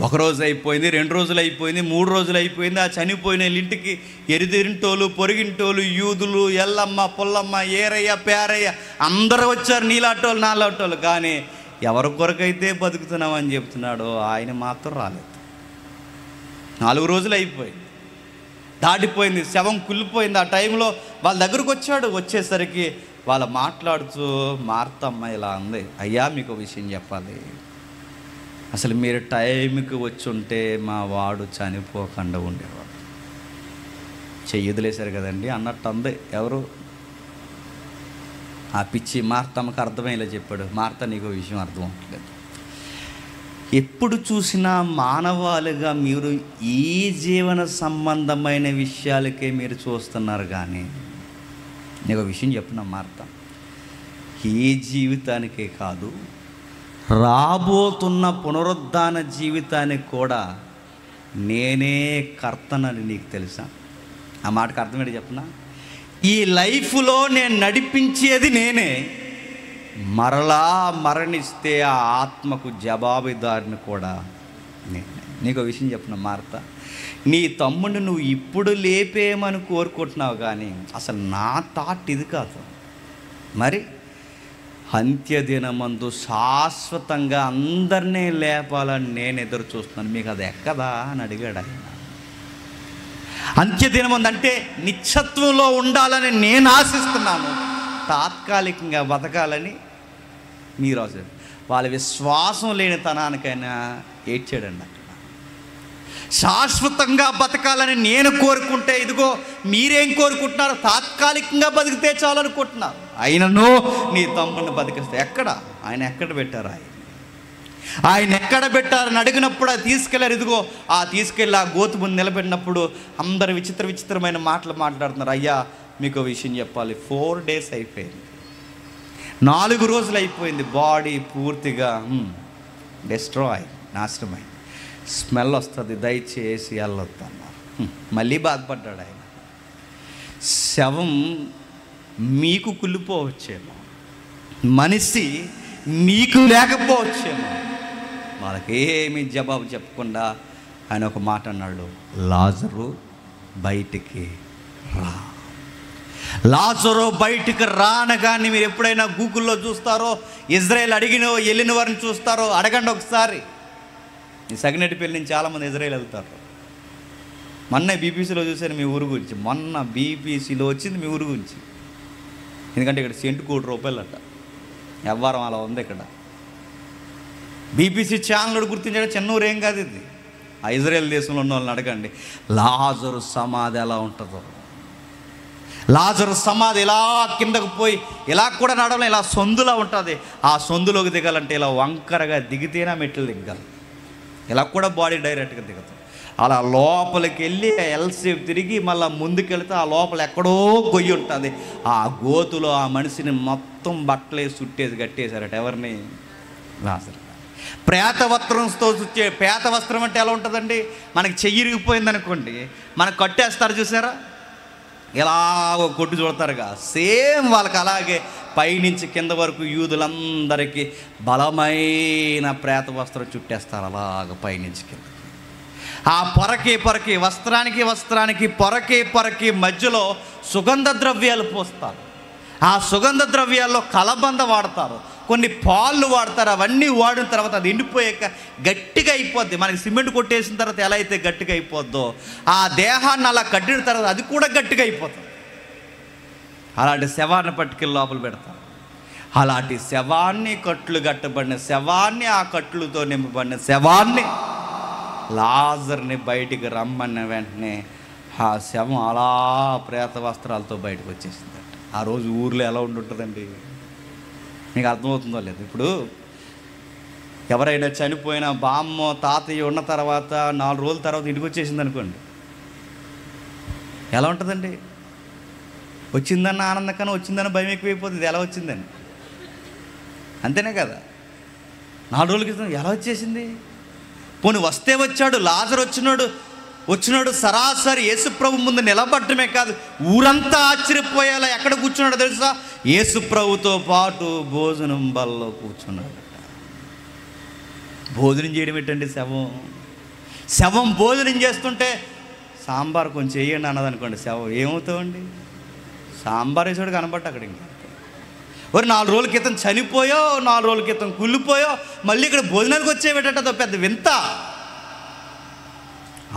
ఒకరోజు అయిపోయింది, 2 రోజులు అయిపోయింది, 3 రోజులు అయిపోయింది. ఆ చనిపోయిన ఇంటికి ఎరిదిరింటోళ్ళు, పొరిగింటోళ్ళు, యూదులు, ఎల్లమ్మ, పుల్లమ్మ, ఏరయ్య, పేరయ్య అందరూ వచ్చారు, నీలాటోళ్ళు, నాలాటోళ్ళు. కానీ ఎవరి కొరకైతే బతుకుతున్నామని చెప్తున్నాడో ఆయన మాత్రం రాలేదు. 4 రోజులు అయిపోయింది, దాటిపోయింది, శవం కుళ్ళిపోయింది. ఆ టైంలో వాళ్ళ దగ్గరకు వచ్చాడు. వచ్చేసరికి వాళ్ళు మాట్లాడుతూ మార్తమ్మ ఇలా అంది, అయ్యా మీకు విషయం చెప్పాలి, అసలు మీరు టైంకి వచ్చి ఉంటే మా వాడు చనిపోకుండా ఉండేవాడు. చెయ్యి వదిలేశారు కదండి అన్నట్టు అంది. ఎవరు? ఆ పిచ్చి మార్తమ్మకు అర్థమయ్యేలా చెప్పాడు. మార్త నీకు విషయం అర్థం అవ్వట్లేదు. ఎప్పుడు చూసినా మానవాళిగా మీరు ఈ జీవన సంబంధమైన విషయాలకే మీరు చూస్తున్నారు. కానీ నీకు విషయం చెప్పిన మార్త, ఈ జీవితానికే కాదు, రాబోతున్న పునరుద్ధాన జీవితానికి కూడా నేనే కర్తనని నీకు తెలుసా? ఆ మాటకు అర్థం ఏంటి చెప్పనా? ఈ లైఫ్లో నేను నడిపించేది నేనే, మరలా మరణిస్తే ఆ ఆత్మకు జవాబుదారిని కూడా నేనే. నీకు విషయం చెప్పిన మార్త, నీ తమ్ముడిని నువ్వు ఇప్పుడు లేపేయమని కోరుకుంటున్నావు, కానీ అసలు నా థాట్ ఇది కాదు. మరి అంత్యదినమందు శాశ్వతంగా అందరినీ లేపాలని నేను ఎదురు చూస్తున్నాను, మీకు అది ఎక్కదా అని అడిగాడు ఆయన. అంత్యదినమందు అంటే నిత్యత్వంలో ఉండాలని నేను ఆశిస్తున్నాను, తాత్కాలికంగా బతకాలని మీరు ఆశిస్తారు. వాళ్ళ విశ్వాసం లేని తనానికైనా ఏడ్చాడండి అక్కడ. శాశ్వతంగా బతకాలని నేను కోరుకుంటే, ఇదిగో మీరేం కోరుకుంటున్నారు? తాత్కాలికంగా బతికితే చాలనుకుంటున్నారు. అయినను నీ తమ్ముడిని బతికిస్తే ఎక్కడ? ఆయన ఎక్కడ పెట్టారు? ఆయన ఎక్కడ పెట్టారని అడిగినప్పుడు అది తీసుకెళ్ళారు. ఇదిగో ఆ తీసుకెళ్ళి ఆ గోతు ముందు నిలబెట్టినప్పుడు అందరు విచిత్రమైన మాటలు మాట్లాడుతున్నారు. అయ్యా మీకు విషయం చెప్పాలి, 4 days అయిపోయింది, 4 రోజులు అయిపోయింది, బాడీ పూర్తిగా డిస్ట్రాయ్, నాశనమై, స్మెల్ వస్తుంది, దయచేసి వెళ్ళొద్దు అన్నారు. మళ్ళీ బాధపడ్డాడు ఆయన. శవం మీకు కుళ్ళిపోవచ్చేమో, మనిషి మీకు లేకపోవచ్చేమో. వాళ్ళకేమీ జవాబు చెప్పకుండా ఆయన ఒక మాట అన్నాడు, లాజరు బయటికి రా. లాజరు బయటికి రానగానే మీరు ఎప్పుడైనా గూగుల్లో చూస్తారో, ఇజ్రాయెల్ వెళ్ళిన వారిని చూస్తారో, అడగండి ఒకసారి. ఈ సగినెట్టి పెళ్ళి నుంచి చాలామంది ఇజ్రాయెల్ వెళ్తారు. మొన్న బీబీసీలో చూశాను మీ ఊరు గురించి, మొన్న బీబీసీలో వచ్చింది మీ ఊరు గురించి. ఎందుకంటే ఇక్కడ సెంటు ₹1 అట, వ్యవహారం అలా ఉంది ఇక్కడ. బీబీసీ ఛానల్ గుర్తించాడు, చిన్న ఊరు ఏం కాదు ఇది. ఆ ఇజ్రాయెల్ దేశంలో ఉన్న వాళ్ళని అడగండి, లాజరు సమాధి ఎలా ఉంటుందో. లాజరు సమాధి ఇలా కిందకు పోయి ఇలా కూడా నడవడం, ఇలా సొందులా ఉంటుంది. ఆ సొందులోకి దిగాలంటే ఇలా వంకరగా దిగితేనే మెట్లు దిగాలి, ఇలా కూడా బాడీ డైరెక్ట్గా దిగుతాం. అలా లోపలికి వెళ్ళి ఎల్సేపు తిరిగి మళ్ళీ ముందుకెళ్తే ఆ లోపల ఎక్కడో గొయ్యి ఉంటుంది. ఆ గోతులో ఆ మనిషిని మొత్తం బట్టలేసి చుట్టేసి కట్టేశారట. ఎవరిని? లాజరు. ప్రేత వస్త్రంతో చుట్టే. ప్రేత వస్త్రం అంటే ఎలా ఉంటుందండి? మనకి చెయ్యిరిగిపోయింది అనుకోండి, మనకు కట్టేస్తారు చూసారా, ఇలా కొట్టు చూడతారుగా, సేమ్ వాళ్ళకి అలాగే పైనుంచి కింద వరకు యూదులందరికీ బలమైన ప్రేత వస్త్రం చుట్టేస్తారు. అలాగ పైనుంచి కింద. ఆ పొరకి వస్త్రానికి పొరకి మధ్యలో సుగంధ ద్రవ్యాలు పోస్తారు. ఆ సుగంధ ద్రవ్యాల్లో కలబంద వాడతారు, కొన్ని పాళ్ళు వాడతారు. అవన్నీ వాడిన తర్వాత అది ఎండిపోయాక గట్టిగా అయిపోద్ది. మనకి సిమెంట్ కొట్టేసిన తర్వాత ఎలా అయితే గట్టిగా అయిపోద్దో, ఆ దేహాన్ని అలా కట్టిన తర్వాత అది కూడా గట్టిగా అయిపోతుంది. అలాంటి శవాన్ని పట్టుకెళ్ళి లోపల పెడతారు. అలాంటి శవాన్ని, కట్లు కట్టబడిన శవాన్ని, ఆ కట్లుతో నింపబడిన శవాన్ని, లాజర్ని బయటికి రమ్మన్న వెంటనే ఆ శవం అలా ప్రేత వస్త్రాలతో బయటకు వచ్చేసిందట. ఆ రోజు ఊర్లో ఎలా ఉంటుందండి? మీకు అర్థమవుతుందో లేదు? ఇప్పుడు ఎవరైనా చనిపోయినా బామ్మో తాతయ్య ఉన్న తర్వాత 4 రోజుల తర్వాత ఇంటికి వచ్చేసింది అనుకోండి, ఎలా ఉంటుందండి? వచ్చిందన్న ఆనందం కన్నా వచ్చిందన్న భయం ఎక్కువైపోతుంది. ఇది ఎలా వచ్చిందని, అంతేనే కదా? 4 రోజుల క్రితం ఎలా వచ్చేసింది? పోనీ వస్తే వచ్చాడు, లాజరు వచ్చినాడు సరాసరి యేసుప్రభు ముందు నిలబడటమే కాదు, ఊరంతా ఆశ్చర్యపోయేలా ఎక్కడ కూర్చున్నాడో తెలుసా? యేసుప్రభుతో పాటు భోజనం బల్లో కూర్చున్నాడు. భోజనం చేయడం ఏంటండి? శవం శవం భోజనం చేస్తుంటే సాంబార్ కొంచెం వేయండి అన్నది అనుకోండి, శవం ఏమవుతామండి? సాంబార్ వేసాడు కనబట్ట అక్కడ. ఇంకా మరి 4 రోజుల క్రితం చనిపోయో, 4 రోజుల క్రితం కుళ్ళిపోయో మళ్ళీ ఇక్కడ భోజనానికి వచ్చేవేటో పెద్ద వింత.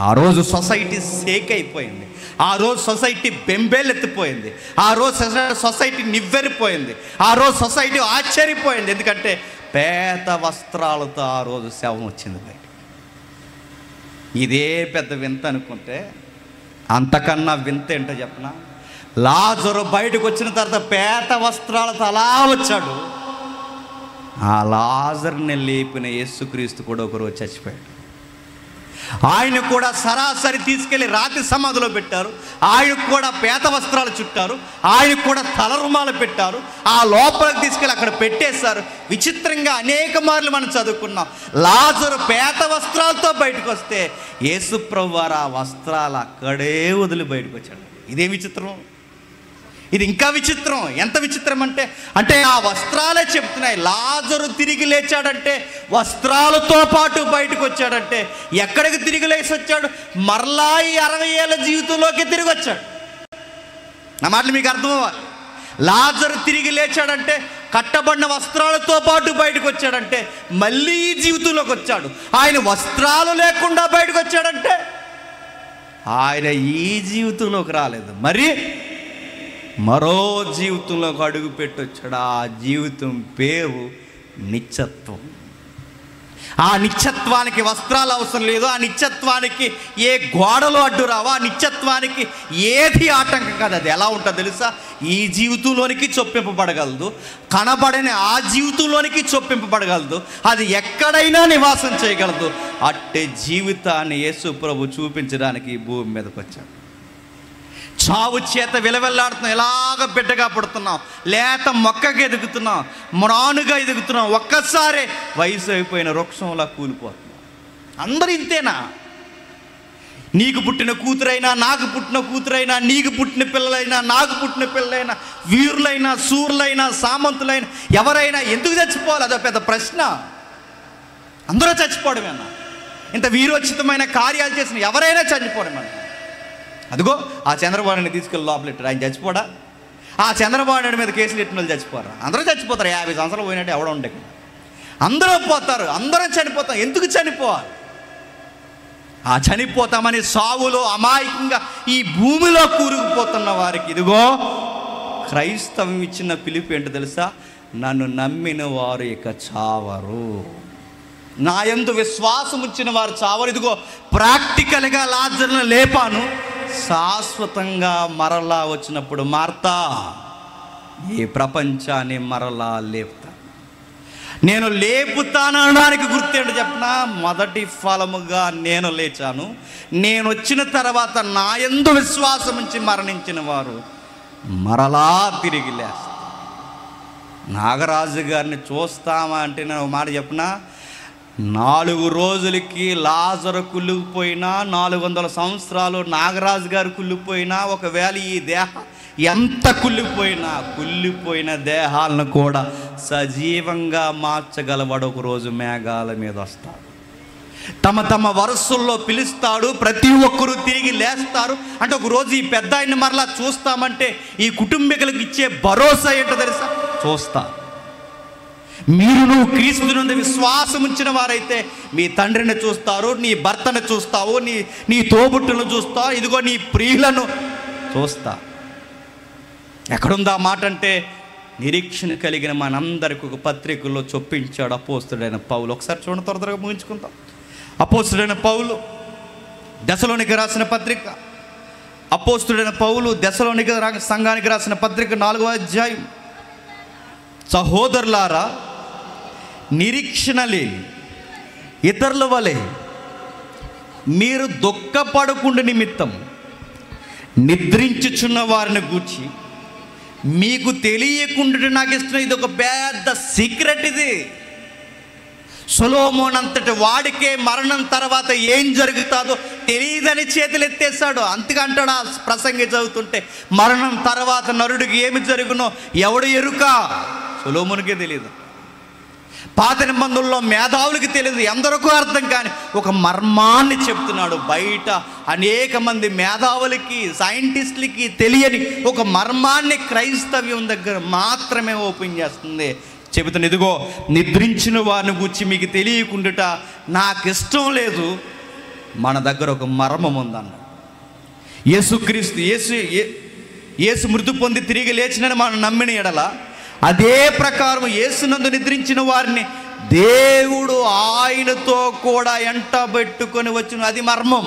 ఆ రోజు సొసైటీ షేక్ అయిపోయింది, ఆ రోజు సొసైటీ బెంబేలెత్తిపోయింది, ఆ రోజు సొసైటీ నివ్వెరిపోయింది, ఆ రోజు సొసైటీ ఆశ్చర్యపోయింది. ఎందుకంటే పేద వస్త్రాలతో ఆ రోజు శవం వచ్చింది బయట. ఇదే పెద్ద వింత అనుకుంటే అంతకన్నా వింత ఏంటో చెప్పనా? లాజరు బయటకు వచ్చిన తర్వాత పేద వస్త్రాలతో అలా వచ్చాడు. ఆ లాజర్ని లేపిన యేసుక్రీస్తు కూడా ఒకరోజు చచ్చిపోయాడు. ఆయన కూడా సరాసరి తీసుకెళ్ళి రాతి సమాధిలో పెట్టారు. ఆయనకు కూడా పేద వస్త్రాలు చుట్టారు, ఆయనకు కూడా తల రుమాలు పెట్టారు. ఆ లోపలికి తీసుకెళ్ళి అక్కడ పెట్టేశారు. విచిత్రంగా అనేక మార్లు మనం చదువుకున్నాం. లాజరు పేద వస్త్రాలతో బయటకు వస్తే యేసుప్రభు వారు ఆ వస్త్రాలు అక్కడే వదిలి బయటకు వచ్చాడు. ఇదే విచిత్రం. ఇది ఇంకా విచిత్రం. ఎంత విచిత్రం అంటే ఆ వస్త్రాలే చెప్తున్నాయి. లాజరు తిరిగి లేచాడంటే వస్త్రాలతో పాటు బయటకు వచ్చాడంటే ఎక్కడికి తిరిగి లేచి వచ్చాడు? మరలా ఈ 60 ఏళ్ళ జీవితంలోకి తిరిగి వచ్చాడు. నా మాటలు మీకు అర్థం అవ్వాలి. లాజరు తిరిగి లేచాడంటే కట్టబడిన వస్త్రాలతో పాటు బయటకు వచ్చాడంటే మళ్ళీ ఈ జీవితంలోకి వచ్చాడు. ఆయన వస్త్రాలు లేకుండా బయటకు వచ్చాడంటే ఆయన ఈ జీవితంలోకి రాలేదు, మరి మరో జీవితంలోకి అడుగు పెట్టొచ్చాడు. ఆ జీవితం పేరు నిత్యత్వం. ఆ నిత్యత్వానికి వస్త్రాలు అవసరం లేదు, ఆ నిత్యత్వానికి ఏ గోడలు అడ్డు రావా, ఆ నిత్యత్వానికి ఏది ఆటంకం కాదు. అది ఎలా ఉంటుందో తెలుసా? ఈ జీవితంలోనికి చొప్పింపబడగలదు, కనబడని ఆ జీవితంలోనికి చొప్పింపబడగలదు, అది ఎక్కడైనా నివాసం చేయగలదు. అట్టే జీవితాన్ని యేసు ప్రభు చూపించడానికి ఈ భూమి మీదకి వచ్చాడు. చావు చేత విలవెల్లాడుతున్నాం, ఎలాగ బిడ్డగా పుడుతున్నాం, లేత మొక్కగా ఎదుగుతున్నాం, మ్రానుగా ఎదుగుతున్నాం. ఒక్కసారి వయసు అయిపోయిన వృక్షంలా కూలిపోతున్నాం. అందరూ ఇంతేనా? నీకు పుట్టిన కూతురైనా, నాకు పుట్టిన కూతురైనా, నీకు పుట్టిన పిల్లలైనా, నాకు పుట్టిన పిల్లలైనా, వీరులైనా, సూర్యులైనా, సామంతులైనా, ఎవరైనా ఎందుకు చచ్చిపోవాలి? అదో పెద్ద ప్రశ్న. అందరూ చచ్చిపోవడమేనా? ఇంత వీరోచితమైన కార్యాలు చేసిన ఎవరైనా చనిపోవడమేనా? అదిగో ఆ చంద్రబాబు నాయుడు తీసుకెళ్ళి లోపలెట్టారు, ఆయన చచ్చిపోడా? ఆ చంద్రబాబు నాయుడు మీద కేసులు ఎట్టిన వాళ్ళు చచ్చిపోరా? అందరూ చచ్చిపోతారు. 50 సంవత్సరాలు పోయినట్టు ఎవడ ఉండే అందరూ పోతారు, అందరం చనిపోతాం. ఎందుకు చనిపోవాలి? ఆ చనిపోతామని సావులో అమాయకంగా ఈ భూమిలో కూరుకుపోతున్న వారికి ఇదిగో క్రైస్తవం ఇచ్చిన పిలుపు ఏంటో తెలుసా? నన్ను నమ్మిన వారు ఇక చావరు, నా యందు విశ్వాసం ఉంచిన వారు చావరు. ఇదిగో ప్రాక్టికల్గా లాజరును లేపాను, శాశ్వతంగా మరలా వచ్చినప్పుడు మార్తా ఈ ప్రపంచాన్ని మరలా లేపుతా. నేను లేపుతానడానికి గుర్తేంటో చెప్పనా? మొదటి ఫలముగా నేను లేచాను. నేను వచ్చిన తర్వాత నా యందు విశ్వాసం ఉంచి మరణించిన వారు మరలా తిరిగి లేస్తారు. నాగరాజు గారిని చూస్తామా అంటే నేను ఒక మాట చెప్పనా? 4 రోజులకి లాజరు కుళ్ళిపోయినా, 400 సంవత్సరాలు నాగరాజు గారు కుళ్ళిపోయినా, ఒకవేళ ఈ దేహం ఎంత కుళ్ళిపోయిన దేహాలను కూడా సజీవంగా మార్చగలవాడు. ఒక రోజు మేఘాల మీద వస్తాడు, తమ తమ వరుసల్లో పిలుస్తాడు, ప్రతి ఒక్కరూ తిరిగి లేస్తారు. అంటే ఒక రోజు ఈ పెద్ద ఆయన్ని మరలా చూస్తామంటే ఈ కుటుంబీకులకు ఇచ్చే భరోసా ఏంటో తెలుసా? చూస్తా. నువ్వు క్రీస్తు నందు విశ్వాసం ఉంచిన వారైతే మీ తండ్రిని చూస్తారు, నీ భర్తను చూస్తావు, నీ తోబుట్టును చూస్తావు, ఇదిగో నీ ప్రియులను చూస్తా. ఎక్కడుందా మాట అంటే నిరీక్షణ కలిగిన మనందరికి ఒక పత్రికల్లో చొప్పించాడు అపోస్తుడైన పౌలు. ఒకసారి చూడండి, త్వరగా ముగించుకుందాం. అపోస్తుడైన పౌలు దశలోనికి రాసిన పత్రిక, అపోస్తుడైన పౌలు దశలోనికి సంఘానికి రాసిన పత్రిక 4వ అధ్యాయం. సహోదరులారా, నిరీక్షణ లేని ఇతరుల వలె మీరు దుఃఖపడకుండా నిమిత్తం నిద్రించుచున్న వారిని గూర్చి మీకు తెలియకుండా నాకు ఇస్తున్న ఇది ఒక పెద్ద సీక్రెట్. ఇది సొలొమోను అంతటి వాడికే మరణం తర్వాత ఏం జరుగుతుందో తెలియదని చేతులు ఎత్తేసాడు. అంతకంటాడు ఆ ప్రసంగి చదువుతుంటే, మరణం తర్వాత నరుడికి ఏమి జరుగునో ఎవడు ఎరుక? సొలొమోనుకే తెలియదు. పాత నిబంధనల్లో మేధావులకి తెలియదు, ఎందరికో అర్థం కాని ఒక మర్మాన్ని చెప్తున్నాడు. బయట అనేక మంది మేధావులకి, సైంటిస్టులకి తెలియని ఒక మర్మాన్ని క్రైస్తవ్యం దగ్గర మాత్రమే ఓపెన్ చేస్తుంది. చెబుతున్న, ఇదిగో నిద్రించిన వారిని గురించి మీకు తెలియకుండాట నాకు ఇష్టం లేదు. మన దగ్గర ఒక మర్మం ఉందన్న. యేసుక్రీస్తు యేసు మృతి పొంది తిరిగి లేచినని మనం నమ్మిన ఎడల, అదే ప్రకారం యేసునందు నిద్రించిన వారిని దేవుడు ఆయనతో కూడా ఎంటబెట్టుకొని వచ్చును. అది మర్మం.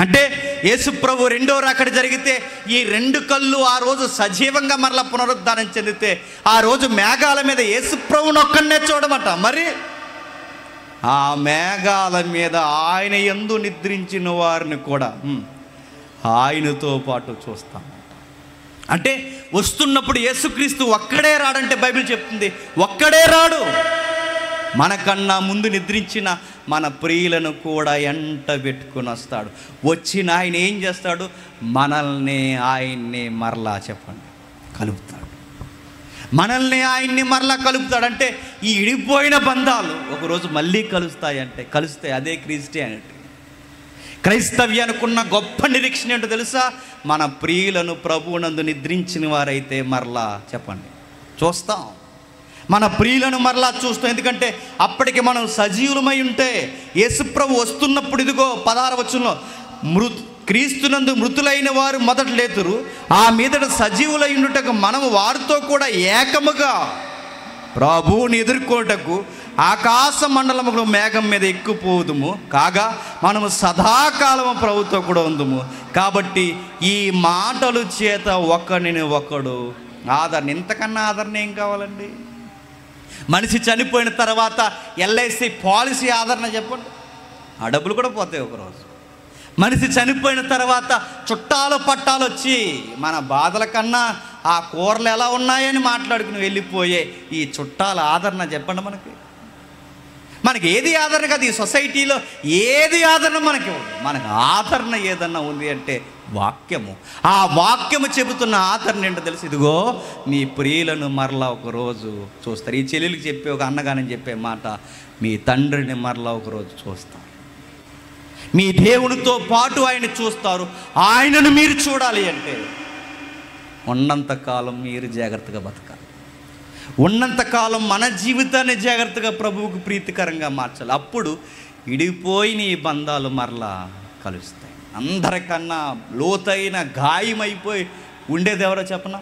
అంటే యేసు ప్రభు రెండో రాకడ జరిగితే ఈ రెండు కళ్ళు ఆ రోజు సజీవంగా మరలా పునరుద్ధానం చెందితే ఆ రోజు మేఘాల మీద యేసు ప్రభుని ఒక్కనే చూడమట. మరి ఆ మేఘాల మీద ఆయన యందు నిద్రించిన వారిని కూడా ఆయనతో పాటు చూస్తాం. అంటే వస్తున్నప్పుడు యేసుక్రీస్తు ఒక్కడే రాడంటే బైబిల్ చెప్తుంది, ఒక్కడే రాడు. మనకన్నా ముందు నిద్రించిన మన ప్రియులను కూడా ఎంట పెట్టుకుని వస్తాడు. వచ్చిన ఆయన ఏం చేస్తాడు? మనల్ని ఆయన్ని మరలా చెప్పండి కలుపుతాడు. మనల్ని ఆయన్ని మరలా కలుపుతాడు. అంటే ఈ ఇడిపోయిన బంధాలు ఒకరోజు మళ్ళీ కలుస్తాయంటే కలుస్తాయి. అదే క్రిస్టియానిటీ. క్రైస్తవ్యానికి ఉన్న గొప్ప నిరీక్షణ ఏంటో తెలుసా? మన ప్రియులను ప్రభువునందు నిద్రించిన వారైతే మరలా చెప్పండి చూస్తాం. మన ప్రియులను మరలా చూస్తాం. ఎందుకంటే అప్పటికి మనం సజీవులమై ఉంటే యేసుప్రభు వస్తున్నప్పుడు, ఇదిగో 16వ వచనంలో, క్రీస్తునందు మృతులైన వారు మొదట లేతురు, ఆ మీదట సజీవులై ఉండుటకు మనము వారితో కూడా ఏకముగా ప్రభువుని ఎదుర్కోటకు ఆకాశ మండలములో మేఘం మీద ఎక్కుపోదుము. కాగా మనము సదాకాలము ప్రభుతో కూడా ఉందుము. కాబట్టి ఈ మాటలు చేత ఒకరిని ఒకడు ఆదరణ. ఇంతకన్నా ఆదరణ ఏం కావాలండి? మనిషి చనిపోయిన తర్వాత ఎల్ఐసి పాలసీ ఆదరణ చెప్పండి. ఆ డబ్బులు కూడా పోతాయి ఒకరోజు. మనిషి చనిపోయిన తర్వాత చుట్టాలు పట్టాలు వచ్చి మన బాధల కన్నా ఆ కూరలు ఎలా ఉన్నాయని మాట్లాడుకుని వెళ్ళిపోయే ఈ చుట్టాల ఆదరణ చెప్పండి. మనకి ఏది ఆదరణ కాదు. ఈ సొసైటీలో ఏది ఆదరణ మనకి ఆదరణ ఏదన్నా ఉంది అంటే వాక్యము. ఆ వాక్యము చెబుతున్న ఆదరణ ఏంటో తెలుసు? ఇదిగో మీ ప్రియులను మరలా ఒకరోజు చూస్తారు. ఈ చెల్లెలికి చెప్పే ఒక అన్నగానని చెప్పే మాట, మీ తండ్రిని మరలా ఒకరోజు చూస్తారు. మీ దేవునితో పాటు ఆయన చూస్తారు. ఆయనను మీరు చూడాలి అంటే ఉన్నంతకాలం మీరు జాగ్రత్తగా బతకాలి. ఉన్నంతకాలం మన జీవితాన్ని జాగ్రత్తగా ప్రభువుకు ప్రీతికరంగా మార్చాలి. అప్పుడు ఇడిపోయిన ఈ బంధాలు మరలా కలుస్తాయి. అందరికన్నా లోతైన గాయమైపోయి ఉండేది ఎవరో చెప్పనా?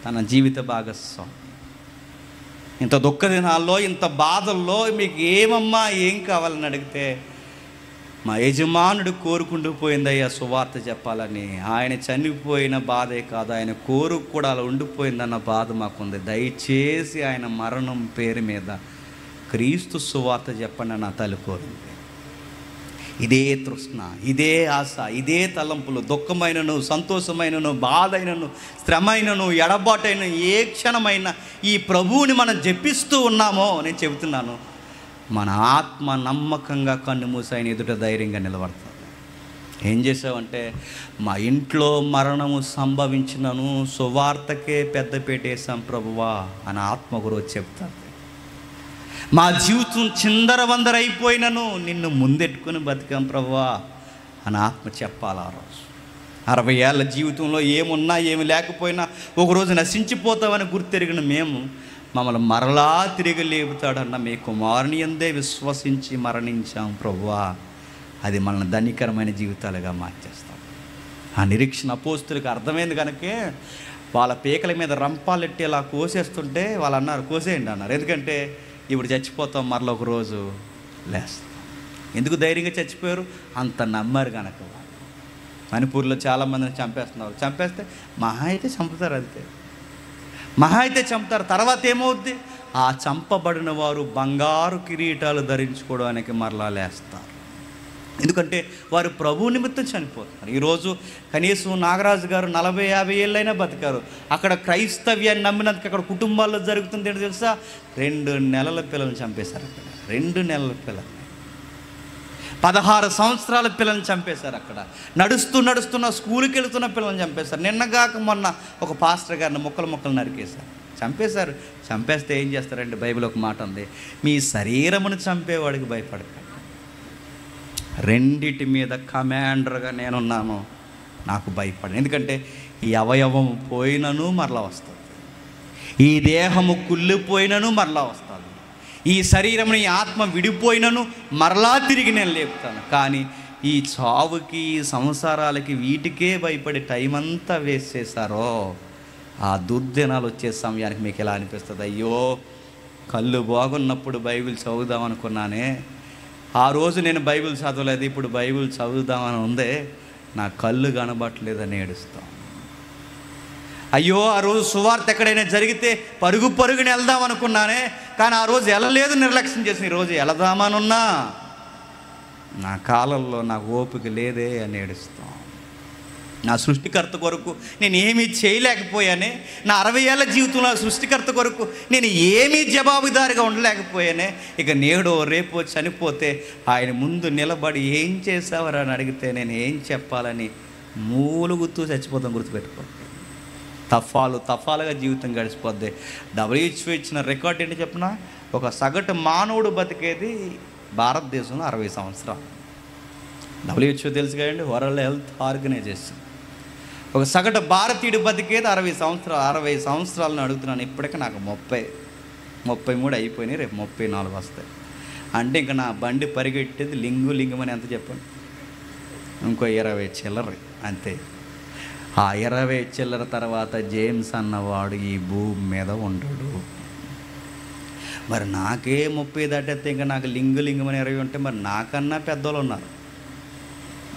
తన జీవిత భాగస్వామి. ఇంత దుఃఖ దినాల్లో, ఇంత బాధల్లో మీకు ఏమమ్మా ఏం కావాలని అడిగితే, మా యజమానుడు కోరుకుంటూ పోయిందయ్యా సువార్త చెప్పాలని. ఆయన చనిపోయిన బాధే కాదు, ఆయన కోరుకు కూడా అలా ఉండిపోయిందన్న బాధ మాకుంది. దయచేసి ఆయన మరణం పేరు మీద క్రీస్తు సువార్త చెప్పండి నా తల్లి కోరింది. ఇదే తృష్ణ, ఇదే ఆశ, ఇదే తలంపులు. దుఃఖమైనను, సంతోషమైనను, బాధ అయినను, శ్రమ అయినను, ఎడబాటైన ఏ క్షణమైన ఈ ప్రభువుని మనం జపిస్తూ ఉన్నామో నేను చెబుతున్నాను, మన ఆత్మ నమ్మకంగా కన్ను మూసి ఆయన ఎదుట ధైర్యంగా నిలబడుతుంది. ఏం చేసావంటే, మా ఇంట్లో మరణము సంభవించినను సువార్తకే పెద్దపీట వేసాం ప్రభువా అని ఆత్మ గురించి చెప్తారు. మా జీవితం చిందరవందరైపోయినను నిన్ను ముందెట్టుకుని బతికాం ప్రభువా అని ఆత్మ చెప్పాలి. ఆ రోజు 60 ఏళ్ళ జీవితంలో ఏమున్నా ఏమి లేకపోయినా ఒకరోజు నశించిపోతామని గుర్తెరిగిన మేము, మమ్మల్ని మరలా తిరిగి లేపుతాడన్న మీ కుమారుని యందే విశ్వసించి మరణించాం ప్రభువా. అది మనల్ని ధన్యకరమైన జీవితాలుగా మార్చేస్తాం. ఆ నిరీక్షణ అపోస్తులకు అర్థమైంది కనుకే వాళ్ళ పీకల మీద రంపాలెట్టి అలా కోసేస్తుంటే వాళ్ళు అన్నారు, కోసేయండి అన్నారు. ఎందుకంటే ఇప్పుడు చచ్చిపోతాం, మరలా ఒక రోజు లేస్తాం. ఎందుకు ధైర్యంగా చచ్చిపోయారు? అంత నమ్మారు కనుక. మణిపూర్లో చాలామందిని చంపేస్తున్నారు. చంపేస్తే మహా అయితే చంపుతారు, అంతే. మహా అయితే చంపుతారు. తర్వాత ఏమవుద్ది? ఆ చంపబడిన వారు బంగారు కిరీటాలు ధరించుకోవడానికి మరలా లేస్తారు. ఎందుకంటే వారు ప్రభు నిమిత్తం చనిపోతున్నారు. ఈరోజు కనీసం నాగరాజు గారు 40-50 ఏళ్ళైనా బతికారు. అక్కడ క్రైస్తవ్యాన్ని నమ్మినందుకు అక్కడ కుటుంబాల్లో జరుగుతుంది ఏంటో తెలుసా? 2 నెలల పిల్లల్ని చంపేశారు. అక్కడ 2 నెలల పిల్లలు, 16 సంవత్సరాల పిల్లల్ని చంపేశారు. అక్కడ నడుస్తున్న స్కూల్కి వెళుతున్న పిల్లల్ని చంపేశారు. నిన్నగాక మొన్న ఒక పాస్టర్ గారిని ముక్కలు నరికేశారు. చంపేశారు. చంపేస్తే ఏం చేస్తారంటే బైబిల్ ఒక మాట ఉంది, మీ శరీరమును చంపేవాడికి భయపడక. రెండిటి మీద కమాండర్గా నేనున్నాను, నాకు భయపడను. ఎందుకంటే ఈ అవయవం పోయినను మరలా వస్తుంది, ఈ దేహము కుళ్ళిపోయినను మరలా వస్తుంది, ఈ శరీరముని ఈ ఆత్మ విడిపోయినను మరలా తిరిగి నేను లేపుతాను. కానీ ఈ చావుకి, ఈ సంసారాలకి, వీటికే భయపడి టైం అంతా వేస్ట్ చేశారో ఆ దుర్దినాలు వచ్చే సమయానికి మీకు ఎలా అనిపిస్తుంది? అయ్యో, కళ్ళు బాగున్నప్పుడు బైబిల్ చదువుదాం అనుకున్నానే, ఆ రోజు నేను బైబిల్ చదవలేదు, ఇప్పుడు బైబిల్ చదువుదామని ఉందే, నా కళ్ళు కనబట్టలేదని ఏడుస్తాం. అయ్యో, ఆ రోజు సువార్త ఎక్కడైనా జరిగితే పరుగుని వెళ్దాం అనుకున్నానే, కానీ ఆ రోజు వెళ్ళలేదు, నిర్లక్ష్యం చేసిన ఈరోజు వెళదామనున్నా నా కాలంలో నాకు ఓపిక లేదే అని ఏడుస్తాం. నా సృష్టికర్త కొరకు నేను ఏమీ చేయలేకపోయానే, నా 60 ఏళ్ళ జీవితంలో సృష్టికర్త కొరకు నేను ఏమీ జవాబుదారిగా ఉండలేకపోయానే, ఇక నేడో రేపో చనిపోతే ఆయన ముందు నిలబడి ఏం చేసావరా అని అడిగితే నేను ఏం చెప్పాలని మూలుగుతూ చచ్చిపోతాం. గుర్తుపెట్టుకోండి, తఫాలుగా జీవితం గడిచిపోద్ది. WHO ఇచ్చిన రికార్డ్ ఏంటి చెప్పిన, ఒక సగటు మానవుడు బతికేది భారతదేశంలో 60 సంవత్సరాలు. WHO తెలుసు కదండి, వరల్డ్ హెల్త్ ఆర్గనైజేషన్. ఒక సగటు భారతీయుడు బతికేది 60 సంవత్సరాలు. 60 సంవత్సరాలను అడుగుతున్నాను. ఇప్పటికీ నాకు 33 అయిపోయినాయి, రేపు 34 వస్తాయి. అంటే ఇంకా నా బండి పరిగెట్టేది లింగమని ఎంత చెప్పండి, ఇంకో 20 చిల్లర అంతే. ఆ 20 చిల్లర తర్వాత జేమ్స్ అన్నవాడు ఈ భూమి మీద ఉండడు. మరి నాకే 30 దాటేస్తే ఇంకా నాకు లింగమని 20 ఉంటే మరి నాకన్నా పెద్దోళ్ళు ఉన్నారు.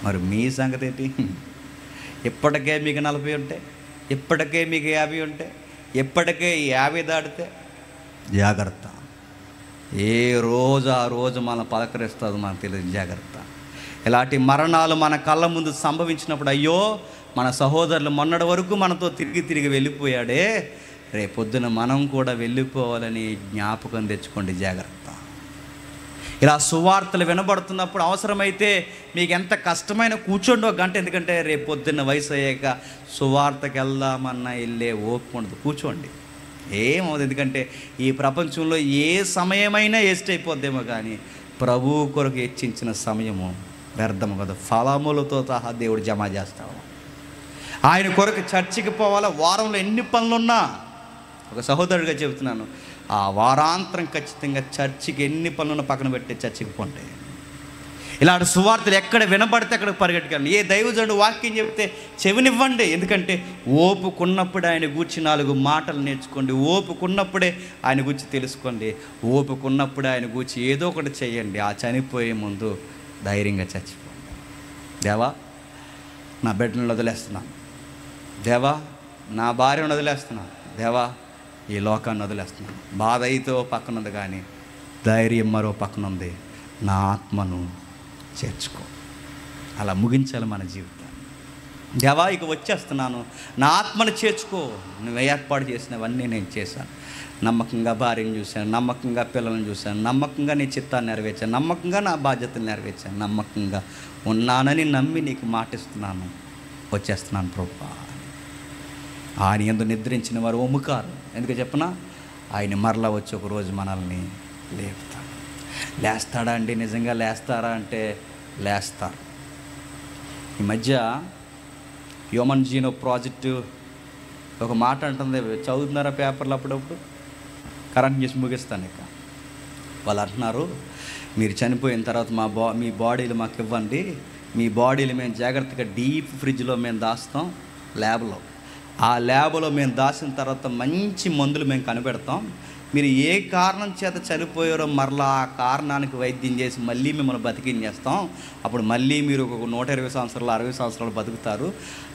మరి మీ సంగతి ఏంటి? ఇప్పటికే మీకు 40 ఉంటే, ఇప్పటికే మీకు 50 ఉంటే, ఇప్పటికే 50 దాటితే జాగ్రత్త. ఏ రోజు ఆ రోజు మనం పలకరిస్తుంది మనకు తెలియదు. జాగ్రత్త. ఇలాంటి మరణాలు మన కళ్ళ ముందు సంభవించినప్పుడు అయ్యో, మన సహోదరులు మొన్నటి వరకు మనతో తిరిగి వెళ్ళిపోయాడే, రేపొద్దున మనం కూడా వెళ్ళిపోవాలని జ్ఞాపకం తెచ్చుకోండి. జాగ్రత్త. ఇలా సువార్తలు వినబడుతున్నప్పుడు అవసరమైతే మీకు ఎంత కష్టమైన కూర్చోండి ఒక గంట. ఎందుకంటే రేపు పొద్దున్న వయసు అయ్యాక సువార్తకి వెళ్దామన్నా వెళ్ళే ఓపిక ఉండదు. కూర్చోండి, ఏమవుతుంది. ఎందుకంటే ఈ ప్రపంచంలో ఏ సమయమైనా వేస్ట్ అయిపోద్దేమో, కానీ ప్రభువు కొరకు హెచ్చించిన సమయము వ్యర్థము కదా. ఫలములతో సహా దేవుడు జమ చేస్తాడు. ఆయన కొరకు చర్చికి పోవాలా, వారంలో ఎన్ని పనులున్నా, ఒక సహోదరుడిగా చెబుతున్నాను, ఆ వారాంతరం ఖచ్చితంగా చర్చికి ఎన్ని పనులను పక్కన పెట్టి చర్చికి పోండి. ఇలాంటి సువార్తలు ఎక్కడ వినబడితే అక్కడ పరిగెట్టుకోండి. ఏ దైవజనుడు వాక్యం చెబితే చెవినివ్వండి. ఎందుకంటే ఓపుకున్నప్పుడే ఆయన గూర్చి 4 మాటలు నేర్చుకోండి. ఓపుకున్నప్పుడే ఆయన గూర్చి తెలుసుకోండి. ఓపుకున్నప్పుడే ఆయన గూర్చి ఏదో ఒకటి చేయండి. ఆ చనిపోయే ముందు ధైర్యంగా చచ్చిపోండి. దేవా, నా బిడ్డను వదిలేస్తున్నాను. దేవా, నా భార్యను వదిలేస్తున్నాను. దేవా, ఈ లోకాన్ని వదిలేస్తున్నాను. బాధ అయితే ఓ పక్కన ఉంది, కానీ ధైర్యం మరో పక్కన ఉంది. నా ఆత్మను చేర్చుకో. అలా ముగించాలి మన జీవితాన్ని. దేవా, ఇక వచ్చేస్తున్నాను, నా ఆత్మను చేర్చుకో. నువ్వు ఏర్పాటు చేసినవన్నీ నేను చేశాను. నమ్మకంగా భార్యను చూశాను, నమ్మకంగా పిల్లలను చూశాను, నమ్మకంగా నీ చిత్తాన్ని నెరవేర్చాను, నమ్మకంగా నా బాధ్యతలు నెరవేర్చాను, నమ్మకంగా ఉన్నానని నమ్మి నీకు మాటిస్తున్నాను. వచ్చేస్తున్నాను ప్రభువా. ఆయన యందు నిద్రించిన వారు ఒమ్ముకారు. ఎందుకు చెప్పనా, ఆయన మరలా వచ్చి ఒకరోజు మనల్ని లేపుతాడు. లేస్తాడా అండి? నిజంగా లేస్తారా అంటే లేస్తారు. ఈ మధ్య హ్యూమన్ జీనోమ్ ప్రాజెక్టు ఒక మాట అంటుంది, చదువుతున్నారా పేపర్లు అప్పుడప్పుడు? కరెంట్ చేసి ముగిస్తాను. ఇక వాళ్ళు అంటున్నారు, మీరు చనిపోయిన తర్వాత మీ బాడీలు మాకు ఇవ్వండి, మీ బాడీలు మేము జాగ్రత్తగా డీప్ ఫ్రిడ్జ్లో మేము దాస్తాం ల్యాబ్లో. ఆ ల్యాబ్లో మేము దాచిన తర్వాత మంచి మందులు మేము కనిపెడతాం. మీరు ఏ కారణం చేత చనిపోయారో మరలా ఆ కారణానికి వైద్యం చేసి మళ్ళీ మిమ్మల్ని బతికించేస్తాం. అప్పుడు మళ్ళీ మీరు ఒక 120 సంవత్సరాలు 60 సంవత్సరాలు బతుకుతారు.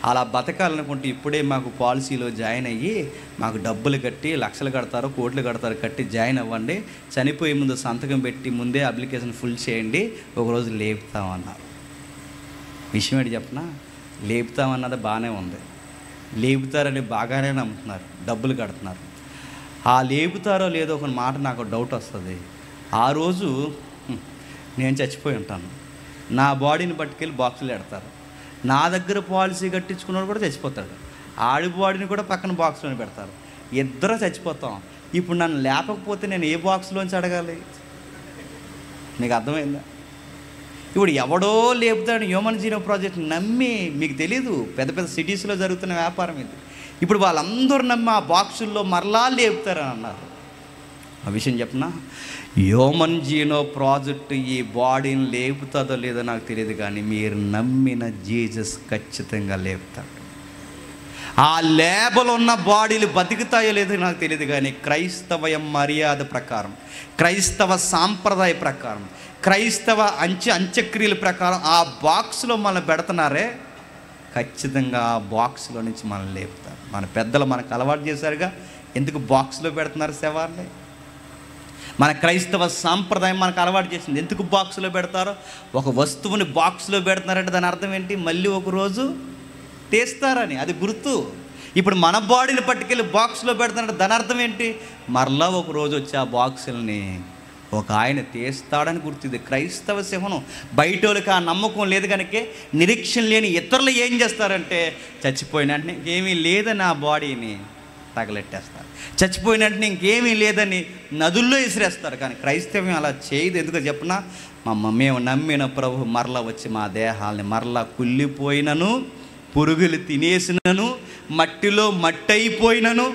అలా బతకాలనుకుంటే ఇప్పుడే మాకు పాలసీలో జాయిన్ అయ్యి మాకు డబ్బులు కట్టి లక్షలు కడతారు, కోట్లు కడతారు, కట్టి జాయిన్ అవ్వండి. చనిపోయే ముందు సంతకం పెట్టి ముందే అప్లికేషన్ ఫుల్ చేయండి, ఒకరోజు లేపుతామన్నారు. విషయం ఏంటి చెప్పనా, లేపుతామన్నది బాగానే ఉంది, లేపుతారని బాగానే నమ్ముతున్నారు, డబ్బులు కడుతున్నారు. ఆ లేపుతారో లేదో ఒక మాట నాకు డౌట్ వస్తుంది. ఆ రోజు నేను చచ్చిపోయి ఉంటాను, నా బాడీని పట్టుకెళ్ళి బాక్సులు పెడతారు. నా దగ్గర పాలసీ కట్టించుకున్నవాడు కూడా చచ్చిపోతాడు, ఆడి బాడీని కూడా పక్కన బాక్స్లో పెడతారు. ఇద్దరు చచ్చిపోతాం. ఇప్పుడు నన్ను లేపకపోతే నేను ఏ బాక్స్లోంచి అడగాలి? మీకు అర్థమైందా? ఇప్పుడు ఎవడో లేపుతాడు హ్యూమన్ జీనో ప్రాజెక్ట్ నమ్మి, మీకు తెలీదు పెద్ద పెద్ద సిటీస్లో జరుగుతున్న వ్యాపారం ఇది. ఇప్పుడు వాళ్ళందరూ నమ్మి ఆ బాక్సుల్లో మరలా లేపుతారని అన్నారు. ఆ విషయం చెప్పనా, హ్యూమన్ జీనో ప్రాజెక్ట్ ఈ బాడీని లేపుతుందో లేదో నాకు తెలియదు, కానీ మీరు నమ్మిన జీసస్ ఖచ్చితంగా లేపుతాడు. ఆ లేబల్ ఉన్న బాడీలు బతుకుతాయో లేదో నాకు తెలియదు, కానీ క్రైస్తవ మర్యాద ప్రకారం, క్రైస్తవ సాంప్రదాయ ప్రకారం, క్రైస్తవ అంత్యక్రియల ప్రకారం ఆ బాక్స్లో మనం పెడుతున్నారే, ఖచ్చితంగా ఆ బాక్స్లో నుంచి మనం లేపుతారు. మన పెద్దలు మనకు అలవాటు చేశారుగా, ఎందుకు బాక్స్లో పెడుతున్నారు శవాన్ని? మన క్రైస్తవ సాంప్రదాయం మనకు అలవాటు చేసింది. ఎందుకు బాక్స్లో పెడతారో, ఒక వస్తువుని బాక్స్లో పెడుతున్నారంటే దాని అర్థం ఏంటి? మళ్ళీ ఒకరోజు తీస్తారని, అది గుర్తు. ఇప్పుడు మన బాడీని పట్టుకెళ్ళి బాక్స్లో పెడుతున్నారంటే దాని అర్థం ఏంటి? మరలా ఒకరోజు వచ్చి ఆ బాక్సులని ఒక ఆయన తీస్తాడని గుర్తు. ఇది క్రైస్తవ సింహం. బయట వాళ్ళకి ఆ నమ్మకం లేదు కనుక నిరీక్షణ లేని ఇతరులు ఏం చేస్తారంటే, చచ్చిపోయిన వెంటనే ఇంకేమీ లేదని ఆ బాడీని తగలెట్టేస్తారు, చచ్చిపోయిన వెంటనే ఇంకేమీ లేదని నదుల్లో విసిరేస్తారు. కానీ క్రైస్తవ్యం అలా చేయదు. ఎందుకో చెప్పనా, మేము నమ్మిన ప్రభు మరలా వచ్చి మా దేహాలని మరలా కుళ్ళిపోయినను, పురుగులు తినేసినను, మట్టిలో మట్టి అయిపోయినను,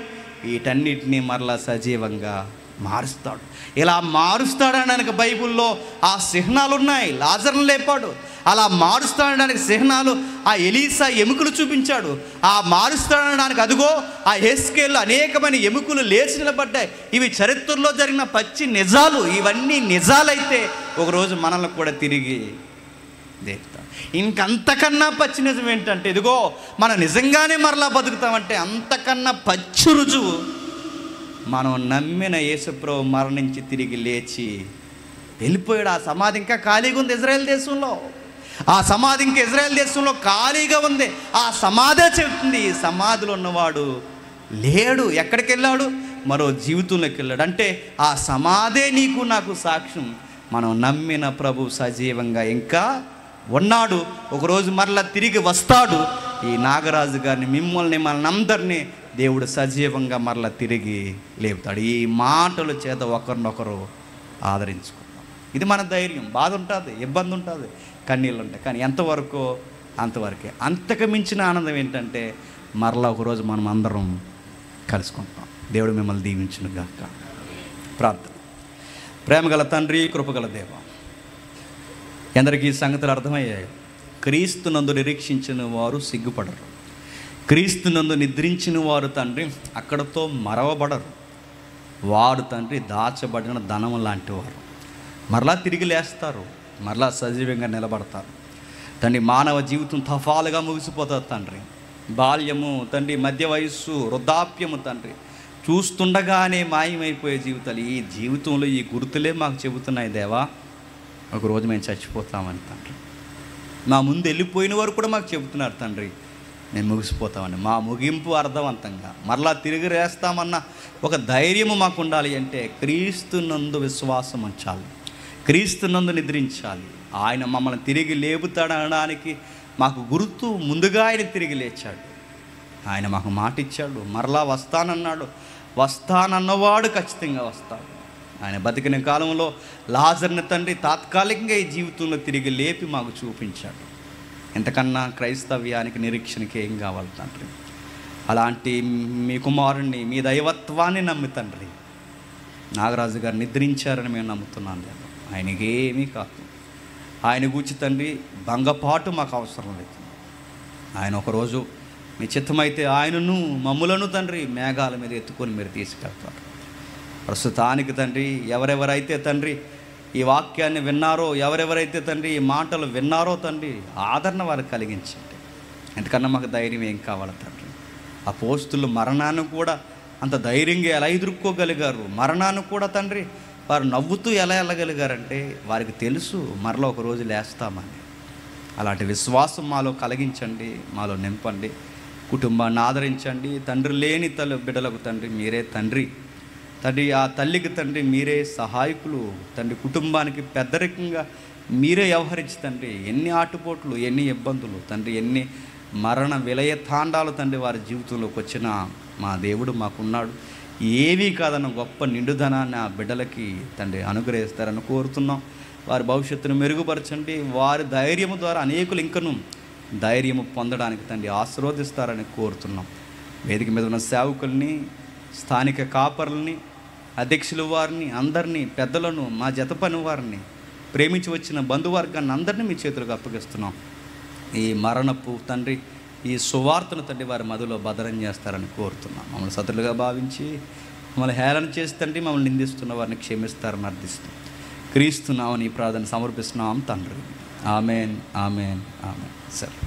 వీటన్నిటినీ మరలా సజీవంగా మారుస్తాడు. ఇలా మారుస్తాడనడానికి బైబిల్లో ఆ చిహ్నాలు ఉన్నాయి. లాజరును లేపాడు, అలా మారుస్తాడనడానికి చిహ్నాలు ఆ ఎలీసా ఎముకలు చూపించాడు. ఆ మారుస్తాడనడానికి అదుగో ఆ హెస్కేల్లో అనేకమైన ఎముకలు లేచి నిలబడ్డాయి. ఇవి చరిత్రలో జరిగిన పచ్చి నిజాలు. ఇవన్నీ నిజాలైతే ఒకరోజు మనల్ని కూడా తిరిగి లేపుతాడు. ఇంకంతకన్నా పచ్చి నిజం ఏంటంటే, ఇదిగో మనం నిజంగానే మరలా బతుకుతామంటే అంతకన్నా పచ్చి రుజువు మనం నమ్మిన యేసుప్రభు మరణించి తిరిగి లేచి వెళ్ళిపోయాడు. ఆ సమాధి ఇంకా ఖాళీగా ఉంది ఇజ్రాయెల్ దేశంలో. ఆ సమాధి ఇంకా ఇజ్రాయెల్ దేశంలో ఖాళీగా ఉంది. ఆ సమాధే చెప్తుంది, ఈ సమాధిలో ఉన్నవాడు లేడు. ఎక్కడికి వెళ్ళాడు? మరో జీవితంలోకి వెళ్ళాడు. అంటే ఆ సమాధే నీకు నాకు సాక్ష్యం. మనం నమ్మిన ప్రభు సజీవంగా ఇంకా ఉన్నాడు. ఒకరోజు మరలా తిరిగి వస్తాడు. ఈ నాగరాజు గారిని, మిమ్మల్ని, మనందరినీ దేవుడు సజీవంగా మరలా తిరిగి లేపుతాడు. ఈ మాటల చేత ఒకరినొకరు ఆదరించుకుంటాం. ఇది మన ధైర్యం. బాధ ఉంటుంది, ఇబ్బంది ఉంటుంది, కన్నీళ్ళు ఉంటాయి, కానీ ఎంతవరకు అంతవరకే. అంతకు మించిన ఆనందం ఏంటంటే మరలా ఒకరోజు మనం అందరం కలుసుకుంటాం. దేవుడు మిమ్మల్ని దీవించును గాక. ప్రార్థన. ప్రేమగల తండ్రి, కృపగల దేవ, ఎందరికీ ఈ సంగతులు అర్థమయ్యాయి. క్రీస్తునందు నిరీక్షించిన వారు సిగ్గుపడరు, క్రీస్తునందు నిద్రించిన వారు తండ్రి అక్కడతో మరవబడరు. వారు తండ్రి దాచబడిన ధనం లాంటి వారు. మరలా తిరిగి లేస్తారు, మరలా సజీవంగా నిలబడతారు. తండ్రి మానవ జీవితం తఫాలుగా ముగిసిపోతుంది తండ్రి. బాల్యము తండ్రి, మధ్య వయస్సు, వృద్ధాప్యము తండ్రి చూస్తుండగానే మాయమైపోయే జీవితాలు. ఈ జీవితంలో ఈ గుర్తులే మాకు చెబుతున్నాయి దేవా, ఒకరోజు మేము చచ్చిపోతామని తండ్రి. మా ముందు వెళ్ళిపోయిన వారు కూడా మాకు చెబుతున్నారు తండ్రి, మేము ముగిసిపోతామని. మా ముగింపు అర్థవంతంగా మరలా తిరిగి వేస్తామన్న ఒక ధైర్యము మాకు ఉండాలి అంటే క్రీస్తునందు విశ్వాసం ఉంచాలి, క్రీస్తునందు నిద్రించాలి. ఆయన మమ్మల్ని తిరిగి లేపుతాడనడానికి మాకు గుర్తు ముందుగా ఆయన తిరిగి లేచాడు. ఆయన మాకు మాట ఇచ్చాడు, మరలా వస్తానన్నాడు. వస్తానన్నవాడు ఖచ్చితంగా వస్తాడు. ఆయన బతికిన కాలంలో లాజర్ని తండ్రి తాత్కాలికంగా ఈ జీవితంలో తిరిగి లేపి మాకు చూపించాడు. ఎంతకన్నా క్రైస్తవ్యానికి, నిరీక్షణకి ఏం కావాలి తండ్రి? అలాంటి మీ కుమారుణ్ణి, మీ దైవత్వాన్ని నమ్మి తండ్రి నాగరాజు గారు నిద్రించారని మేము నమ్ముతున్నాను దేవా. ఆయనకి ఏమీ కాదు. ఆయన గూర్చి తండ్రి భంగపాటు మాకు అవసరం లేదు. ఆయన ఒకరోజు మీ చిత్తమైతే ఆయనను మమ్ములను తండ్రి మేఘాల మీద ఎత్తుకొని మీరు తీసుకెళ్తారు. ప్రస్తుతానికి తండ్రి ఎవరెవరైతే తండ్రి ఈ వాక్యాన్ని విన్నారో, ఎవరెవరైతే తండ్రి ఈ మాటలు విన్నారో తండ్రి ఆదరణ వారికి కలిగించండి. ఎందుకన్నా మాకు ధైర్యం ఏం కావాలి తండ్రి? అపోస్తులు మరణాన్ని కూడా అంత ధైర్యంగా ఎలా ఎదుర్కోగలిగారు? మరణాన్ని కూడా తండ్రి వారు నవ్వుతూ ఎలా వెళ్ళగలిగారంటే వారికి తెలుసు మరలా ఒకరోజు లేస్తామని. అలాంటి విశ్వాసం మాలో కలిగించండి, మాలో నింపండి. కుటుంబాన్ని ఆదరించండి. తండ్రి లేని బిడ్డలకు తండ్రి మీరే తండ్రి. తండ్రి ఆ తల్లికి తండ్రి మీరే సహాయకులు. తండ్రి కుటుంబానికి పెద్దరికంగా మీరే వ్యవహరించి తండ్రి ఎన్ని ఆటుపోట్లు, ఎన్ని ఇబ్బందులు తండ్రి, ఎన్ని మరణ విలయ తాండాలు తండ్రి వారి జీవితంలోకి వచ్చినా మా దేవుడు మాకున్నాడు, ఏవీ కాదన్న గొప్ప నిండుధనాన్ని ఆ బిడ్డలకి తండ్రి అనుగ్రహిస్తారని కోరుతున్నాం. వారి భవిష్యత్తును మెరుగుపరచండి. వారి ధైర్యము ద్వారా అనేకులు ఇంకను ధైర్యము పొందడానికి తండ్రి ఆశీర్వదిస్తారని కోరుతున్నాం. వేదిక మీద ఉన్న సేవకుల్ని, స్థానిక కాపరుల్ని, అధ్యక్షుల వారిని, అందరినీ, పెద్దలను, మా జత పని వారిని, ప్రేమించి వచ్చిన బంధువర్గాన్ని అందరినీ మీ చేతులకు అప్పగిస్తున్నాం. ఈ మరణపు తండ్రి ఈ సువార్తను తండ్రి వారి మధ్యలో భద్రం చేస్తారని కోరుతున్నాం. మమ్మల్ని సతులుగా భావించి మమ్మల్ని హేళన చేసి తండ్రి మమ్మల్ని నిందిస్తున్న వారిని క్షమిస్తారని అర్థిస్తున్నాం. క్రీస్తున్నామని ఈ ప్రార్థన సమర్పిస్తున్నాం తండ్రి. Amen, amen, amen. సరే.